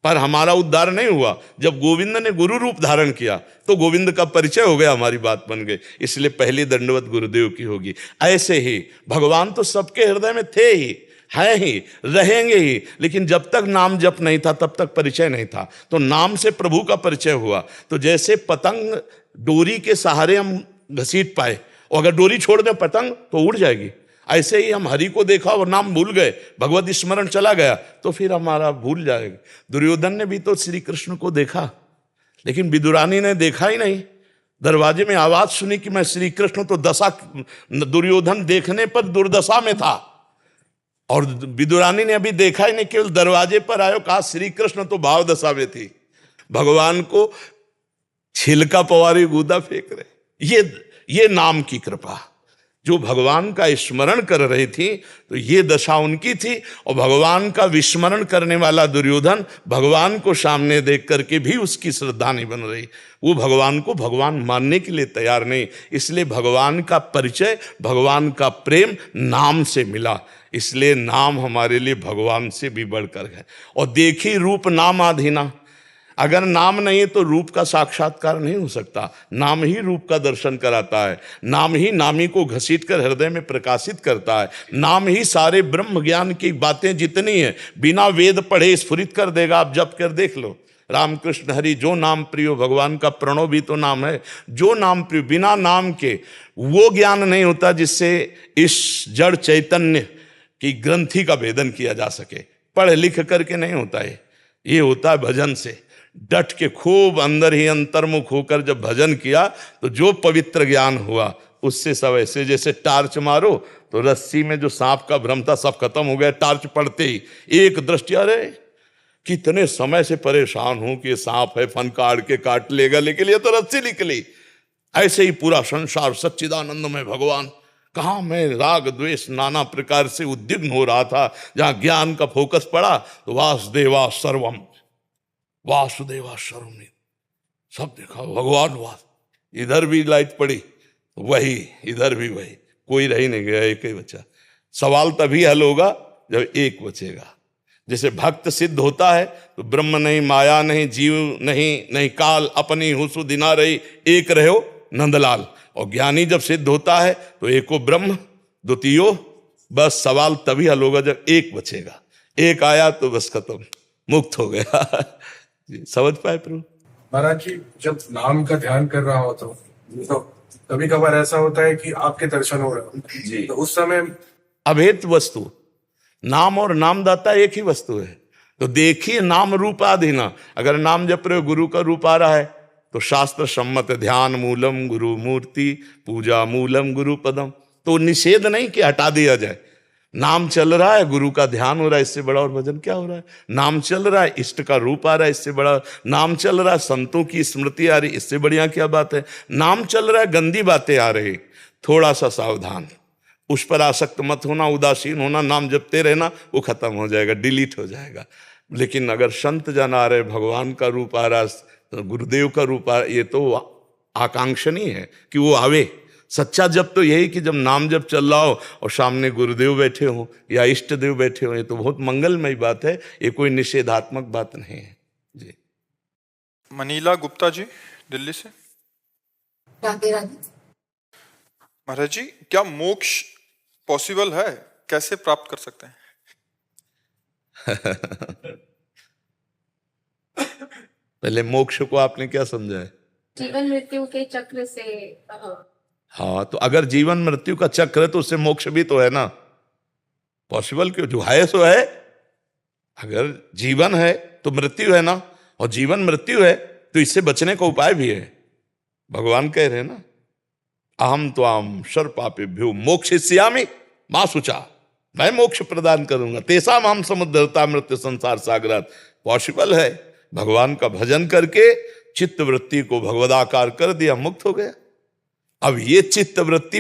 पर हमारा उद्धार नहीं हुआ। जब गोविंद ने गुरु रूप धारण किया तो गोविंद का परिचय हो गया, हमारी बात बन गई, इसलिए पहली दंडवत गुरुदेव की होगी। ऐसे ही भगवान तो सबके हृदय में थे ही, हैं ही, रहेंगे ही, लेकिन जब तक नाम जप नहीं था तब तक परिचय नहीं था। तो नाम से प्रभु का परिचय हुआ। तो जैसे पतंग डोरी के सहारे हम घसीट पाए, और अगर डोरी छोड़ दें पतंग तो उड़ जाएगी, ऐसे ही हम हरि को देखा और नाम भूल गए, भगवत स्मरण चला गया तो फिर हमारा भूल जाएगा। दुर्योधन ने भी तो श्री कृष्ण को देखा, लेकिन विदुरानी ने देखा ही नहीं। दरवाजे में आवाज सुनी कि मैं श्री कृष्ण, तो दुर्योधन देखने पर दुर्दशा में था, और विदुरानी ने अभी देखा ही नहीं, केवल दरवाजे पर आयो, कहा श्री कृष्ण तो भाव दशा में थी, भगवान को छिलका पवारी गूदा फेंक रहे। ये नाम की कृपा, जो भगवान का स्मरण कर रही थी तो ये दशा उनकी थी। और भगवान का विस्मरण करने वाला दुर्योधन भगवान को सामने देख करके भी उसकी श्रद्धा नहीं बन रही, वो भगवान को भगवान मानने के लिए तैयार नहीं। इसलिए भगवान का परिचय, भगवान का प्रेम नाम से मिला, इसलिए नाम हमारे लिए भगवान से भी बढ़कर है। और देखी रूप नाम आधीना, अगर नाम नहीं है तो रूप का साक्षात्कार नहीं हो सकता। नाम ही रूप का दर्शन कराता है, नाम ही नामी को घसीट कर हृदय में प्रकाशित करता है, नाम ही सारे ब्रह्म ज्ञान की बातें जितनी है बिना वेद पढ़े स्फुरित कर देगा। आप जप कर देख लो, रामकृष्ण हरि जो नाम प्रियो, भगवान का प्रणव भी तो नाम है। जो नाम प्रियो, बिना नाम के वो ज्ञान नहीं होता जिससे इस जड़ चैतन्य की ग्रंथि का भेदन किया जा सके। पढ़ लिख करके नहीं होता है, ये होता है भजन से। डट के खूब अंदर ही अंतर्मुख होकर जब भजन किया तो जो पवित्र ज्ञान हुआ उससे सब ऐसे जैसे टार्च मारो तो रस्सी में जो सांप का भ्रम था सब खत्म हो गया। टार्च पड़ते ही एक दृष्टि, अरे कितने समय से परेशान हूं कि ये सांप है, फन काट लेगा, लेकिन ये तो रस्सी निकली। ऐसे ही पूरा संसार सच्चिदानंद में भगवान, कहा मैं राग द्वेष नाना प्रकार से उद्विग्न हो रहा था, जहां ज्ञान का फोकस पड़ा तो वासुदेवा सर्वम, वासुदेवा सर्वम, सब देखा भगवान वास। इधर भी लाइट पड़ी वही, इधर भी वही, कोई रह ही नहीं गया, एक ही बचा। सवाल तभी हल होगा जब एक बचेगा। जैसे भक्त सिद्ध होता है तो ब्रह्म नहीं, माया नहीं, जीव नहीं, नहीं काल, अपनी हुसु दिना रही, एक रहो नंदलाल। और ज्ञानी जब सिद्ध होता है तो एको ब्रह्म द्वितीयो, बस सवाल तभी हल होगा जब एक बचेगा। एक आया तो बस खत्म, मुक्त हो गया। समझ पाए प्रभु? महाराज जी, जब नाम का ध्यान कर रहा हो तो कभी कभार ऐसा होता है कि आपके दर्शन हो रहे हो जी। तो उस समय अभेद वस्तु, नाम और नामदाता एक ही वस्तु है। तो देखिए नाम रूपाधीना, अगर नाम जप रहे हो गुरु का रूप आ रहा है तो शास्त्र सम्मत ध्यान मूलम गुरु मूर्ति, पूजा मूलम गुरु पदम। तो निषेध नहीं कि हटा दिया जाए। नाम चल रहा है, गुरु का ध्यान हो रहा है, इससे बड़ा और भजन क्या हो रहा है? नाम चल रहा है, इष्ट का रूप आ रहा है, इससे बड़ा। नाम चल रहा है, संतों की स्मृति आ रही, इससे बढ़िया क्या बात है? नाम चल रहा है, गंदी बातें आ रही, थोड़ा सा सावधान, उस पर आसक्त मत होना, उदासीन होना, नाम जपते रहना, वो खत्म हो जाएगा, डिलीट हो जाएगा। लेकिन अगर संत जन आ रहे, भगवान का रूप आ रहा, गुरुदेव का रूप आ रहा, ये तो आकांक्षणीय है कि वो आवे। सच्चा जप तो यही कि जब नाम जप चल रहा हो और सामने गुरुदेव बैठे हो या इष्ट देव बैठे हो, ये तो बहुत मंगलमय बात है, ये कोई निषेधात्मक बात नहीं है जी। मनीला गुप्ता जी दिल्ली से। राधे राधे। महाराज जी, क्या मोक्ष पॉसिबल है? कैसे प्राप्त कर सकते हैं? पहले मोक्ष को आपने क्या समझा है? जीवन मृत्यु के चक्र से हाँ, तो अगर जीवन मृत्यु का चक्र है तो उससे मोक्ष भी तो है ना। पॉसिबल क्यों? जो है सो है। अगर जीवन है तो मृत्यु है ना, और जीवन मृत्यु है तो इससे बचने का उपाय भी है। भगवान कह रहे हैं ना, अहम त्वाम सर्वपापेभ्यो मोक्षयिष्यामि मा शुचा, मैं मोक्ष प्रदान करूंगा, तेषाम हम समुद्रता मृत्यु संसार सागरात। पॉसिबल है। भगवान का भजन करके चित्त वृत्ति को भगवदाकार कर दिया, मुक्त हो गया। अब ये चित्त वृत्ति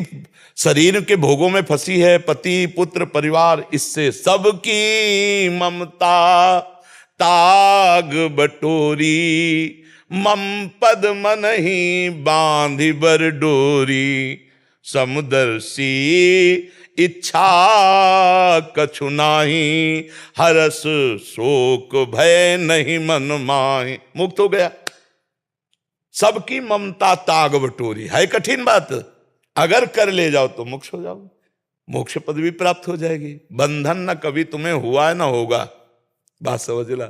शरीर के भोगों में फंसी है, पति पुत्र परिवार, इससे सबकी ममता ताग बटोरी, मम पद मन ही बांधि बर डोरी, समुदर्शी इच्छा कछु नाही, हरस शोक भय नहीं मन माहि। मुक्त हो गया। सबकी ममता ताग बटोरी है, कठिन बात, अगर कर ले जाओ तो मोक्ष हो जाओ, मोक्ष पदवी प्राप्त हो जाएगी। बंधन न कभी तुम्हें हुआ है ना होगा, बात समझ ला।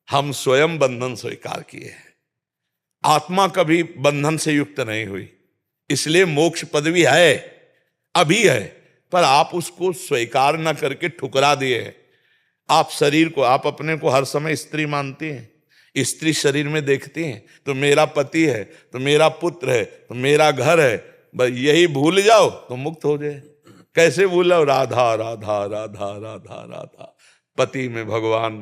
हम स्वयं बंधन स्वीकार किए हैं, आत्मा कभी बंधन से युक्त नहीं हुई, इसलिए मोक्ष पदवी है, अभी है, पर आप उसको स्वीकार न करके ठुकरा दिए हैं। आप शरीर को, आप अपने को हर समय स्त्री मानती हैं, स्त्री शरीर में देखती हैं तो मेरा पति है, तो मेरा पुत्र है, तो मेरा घर है, बस यही भूल जाओ तो मुक्त हो जाए। कैसे भूलो? राधा राधा राधा राधा राधा, पति में भगवान,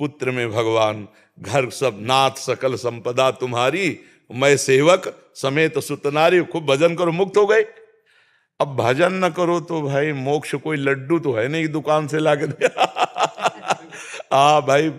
पुत्र में भगवान, घर सब नाथ, सकल संपदा तुम्हारी, मैं सेवक समेत सुतनारी। खूब भजन करो, मुक्त हो गए। अब भजन न करो तो भाई मोक्ष कोई लड्डू तो है नहीं दुकान से लाके दे। हाँ भाई,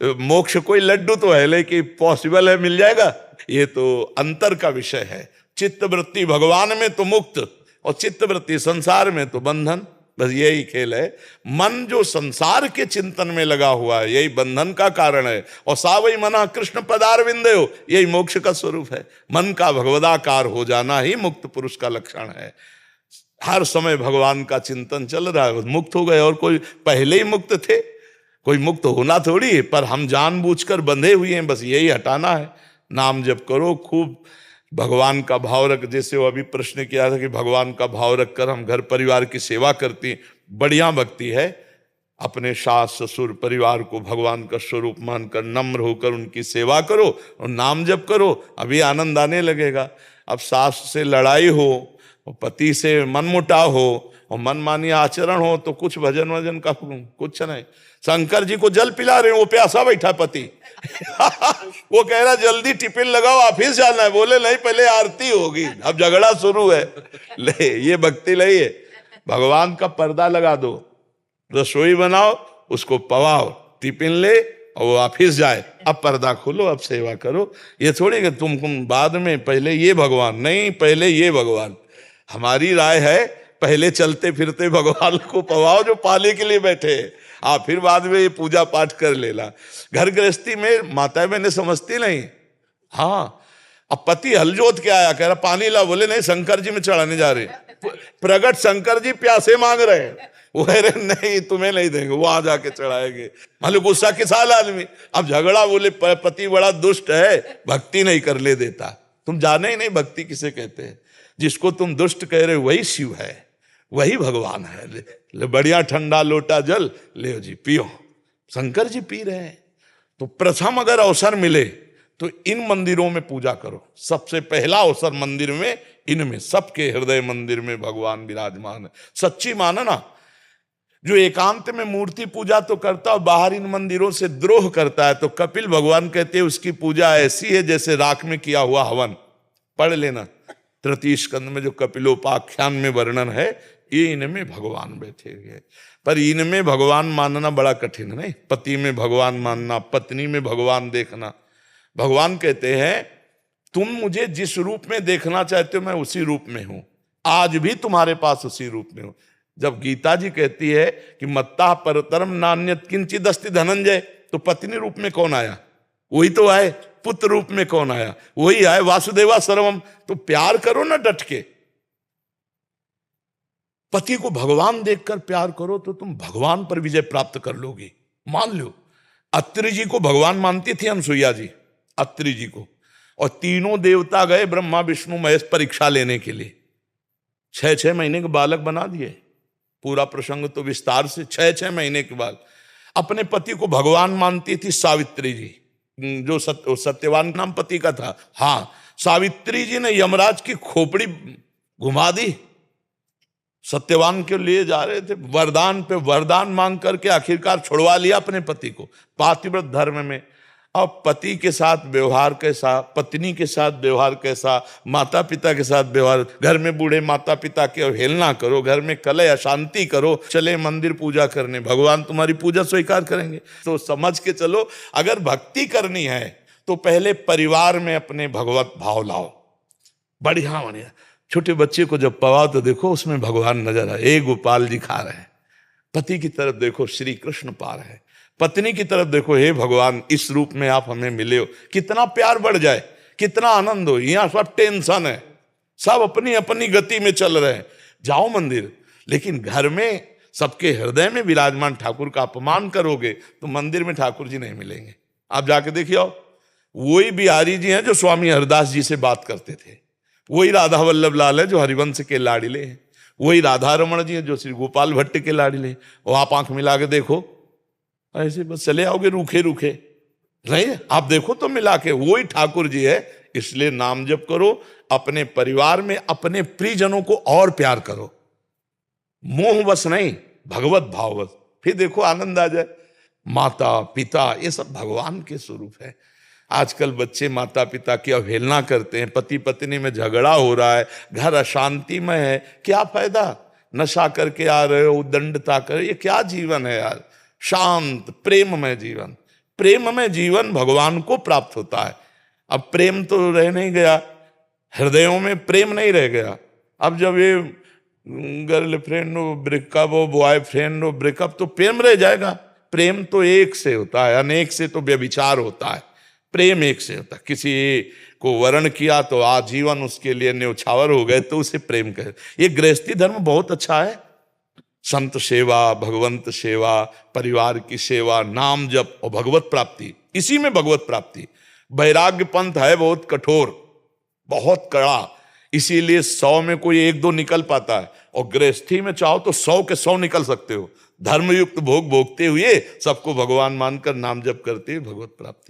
मोक्ष कोई लड्डू तो है लेकिन पॉसिबल है, मिल जाएगा? ये तो अंतर का विषय है। चित्त वृत्ति भगवान में तो मुक्त, और चित्त वृत्ति संसार में तो बंधन। बस यही खेल है। मन जो संसार के चिंतन में लगा हुआ है यही बंधन का कारण है, और सावई मना कृष्ण पदारविंदयो, यही मोक्ष का स्वरूप है। मन का भगवदाकार हो जाना ही मुक्त पुरुष का लक्षण है। हर समय भगवान का चिंतन चल रहा है, मुक्त हो गए। और कोई पहले ही मुक्त थे, कोई मुक्त होना थोड़ी, पर हम जानबूझकर बंधे हुए हैं, बस यही हटाना है। नाम जप करो, खूब भगवान का भाव रख। जैसे वो अभी प्रश्न किया था कि भगवान का भाव रखकर हम घर परिवार की सेवा करती हैं, बढ़िया भक्ति है। अपने सास ससुर परिवार को भगवान का स्वरूप मानकर नम्र होकर उनकी सेवा करो और नाम जप करो, अभी आनंद आने लगेगा। अब सास से लड़ाई हो और पति से मनमुटाव हो और मनमानी आचरण हो तो कुछ भजन वजन का कुछ नहीं। शंकर जी को जल पिला रहे हो, वो प्यासा बैठा पति वो कह रहा जल्दी टिफिन लगाओ ऑफिस जाना है, बोले नहीं पहले आरती होगी, अब झगड़ा शुरू है। ले ये भक्ति नहीं है। भगवान का पर्दा लगा दो, रसोई बनाओ, उसको पवाओ, टिफिन ले और वो ऑफिस जाए, अब पर्दा खोलो, अब सेवा करो। ये थोड़ी कि तुम बाद में, पहले ये भगवान नहीं, पहले ये भगवान। हमारी राय है पहले चलते फिरते भगवान को पवाओ जो पाले के लिए बैठे, फिर बाद में ये पूजा पाठ कर लेना। घर गृहस्थी में माताएं बहनें समझती नहीं। हाँ, अब पति हल जोत के आया, कह रहा पानी ला, बोले नहीं शंकर जी में चढ़ाने जा रहे, प्रगट शंकर जी प्यासे मांग रहे हैं, वो कह रहे नहीं तुम्हें नहीं देंगे, वो आ जाके चढ़ाएंगे। मालूम गुस्सा के साल आदमी, अब झगड़ा, बोले पति बड़ा दुष्ट है, भक्ति नहीं कर ले देता। तुम जाने ही नहीं भक्ति किसे कहते हैं। जिसको तुम दुष्ट कह रहे हो वही शिव है, वही भगवान है। ले बढ़िया ठंडा लोटा जल ले जी पियो, शंकर जी पी रहे हैं। तो प्रथम अगर अवसर मिले तो इन मंदिरों में पूजा करो। सबसे पहला अवसर मंदिर में, इनमें सबके हृदय मंदिर में भगवान विराजमान है। सच्ची मानना, जो एकांत में मूर्ति पूजा तो करता और बाहर इन मंदिरों से द्रोह करता है, तो कपिल भगवान कहते हैं उसकी पूजा ऐसी है जैसे राख में किया हुआ हवन। पढ़ लेना तृतीय स्कंद में जो कपिलोपाख्यान में वर्णन है, ये इनमें भगवान बैठे हुए। पर इनमें भगवान मानना बड़ा कठिन नहीं। पति में भगवान मानना, पत्नी में भगवान देखना। भगवान कहते हैं तुम मुझे जिस रूप में देखना चाहते हो मैं उसी रूप में हूं, आज भी तुम्हारे पास उसी रूप में हूं। जब गीता जी कहती है कि मत्ता परतरम नान्यत किंचिद अस्ति धनंजय, तो पत्नी रूप में कौन आया? वही तो आए। पुत्र रूप में कौन आया? वही आए। वासुदेवा सर्वम। तो प्यार करो ना डट के, पति को भगवान देखकर प्यार करो तो तुम भगवान पर विजय प्राप्त कर लोगे। मान लो अत्रि जी को भगवान मानती थी अनसुईया जी, अत्रि जी को, और तीनों देवता गए ब्रह्मा विष्णु महेश परीक्षा लेने के लिए। 6-6 महीने के बालक बना दिए। पूरा प्रसंग तो विस्तार से 6-6 महीने के बाद। अपने पति को भगवान मानती थी सावित्री जी, जो सत्यवान नाम पति का था। हाँ, सावित्री जी ने यमराज की खोपड़ी घुमा दी। सत्यवान के लिए जा रहे थे, वरदान पे वरदान मांग करके आखिरकार छुड़वा लिया अपने पति को पातिव्रत धर्म में। अब पति के साथ व्यवहार कैसा, पत्नी के साथ व्यवहार कैसा, माता पिता के साथ व्यवहार। घर में बूढ़े माता पिता की अवहेलना करो, घर में कलह अशांति करो, चले मंदिर पूजा करने, भगवान तुम्हारी पूजा स्वीकार करेंगे। तो समझ के चलो, अगर भक्ति करनी है तो पहले परिवार में अपने भगवत भाव लाओ। बढ़िया बढ़िया छोटे बच्चे को जब पवाओ तो देखो उसमें भगवान नजर आए। एक गोपाल जी खा रहे हैं, पति की तरफ देखो श्री कृष्ण पा रहे हैं, पत्नी की तरफ देखो हे भगवान इस रूप में आप हमें मिले हो। कितना प्यार बढ़ जाए, कितना आनंद हो। यहाँ सब टेंशन है, सब अपनी अपनी गति में चल रहे हैं। जाओ मंदिर, लेकिन घर में सबके हृदय में विराजमान ठाकुर का अपमान करोगे तो मंदिर में ठाकुर जी नहीं मिलेंगे। आप जाके देखिए, वही बिहारी जी हैं जो स्वामी हरदास जी से बात करते थे, वही राधा वल्लभ लाल है जो हरिवंश के लाडिले हैं, वही राधा रमण जी हैं जो श्री गोपाल भट्ट के लाडिले हैं। और आप आंख मिला के देखो, ऐसे बस चले आओगे रूखे रूखे नहीं, आप देखो तो मिला के वही ठाकुर जी है। इसलिए नाम जप करो, अपने परिवार में अपने प्रियजनों को और प्यार करो, मोहवश नहीं, भगवत भाववश। फिर देखो आनंद आ जाए। माता पिता ये सब भगवान के स्वरूप है। आजकल बच्चे माता पिता की अवहेलना करते हैं, पति पत्नी में झगड़ा हो रहा है, घर अशांतिमय है। क्या फायदा? नशा करके आ रहे हो, उद्दंडता कर, ये क्या जीवन है यार? शांत प्रेममय जीवन, प्रेममय जीवन भगवान को प्राप्त होता है। अब प्रेम तो रह नहीं गया, हृदयों में प्रेम नहीं रह गया। अब जब ये गर्लफ्रेंड हो ब्रेकअप हो, बॉयफ्रेंड हो ब्रेकअप, तो प्रेम रह जाएगा? प्रेम तो एक से होता है, अनेक से तो व्यभिचार होता है। प्रेम एक से होता है। किसी को वर्ण किया तो आजीवन उसके लिए न्यौछावर हो गए तो उसे प्रेम कहे। ये गृहस्थी धर्म बहुत अच्छा है। संत सेवा, भगवंत सेवा, परिवार की सेवा, नाम जप और भगवत प्राप्ति, इसी में भगवत प्राप्ति। वैराग्य पंथ है बहुत कठोर, बहुत कड़ा, इसीलिए 100 में कोई 1-2 निकल पाता है, और गृहस्थी में चाहो तो 100 के 100 निकल सकते हो। धर्मयुक्त भोग भोगते हुए सबको भगवान मानकर नाम जप करते हुए भगवत प्राप्ति।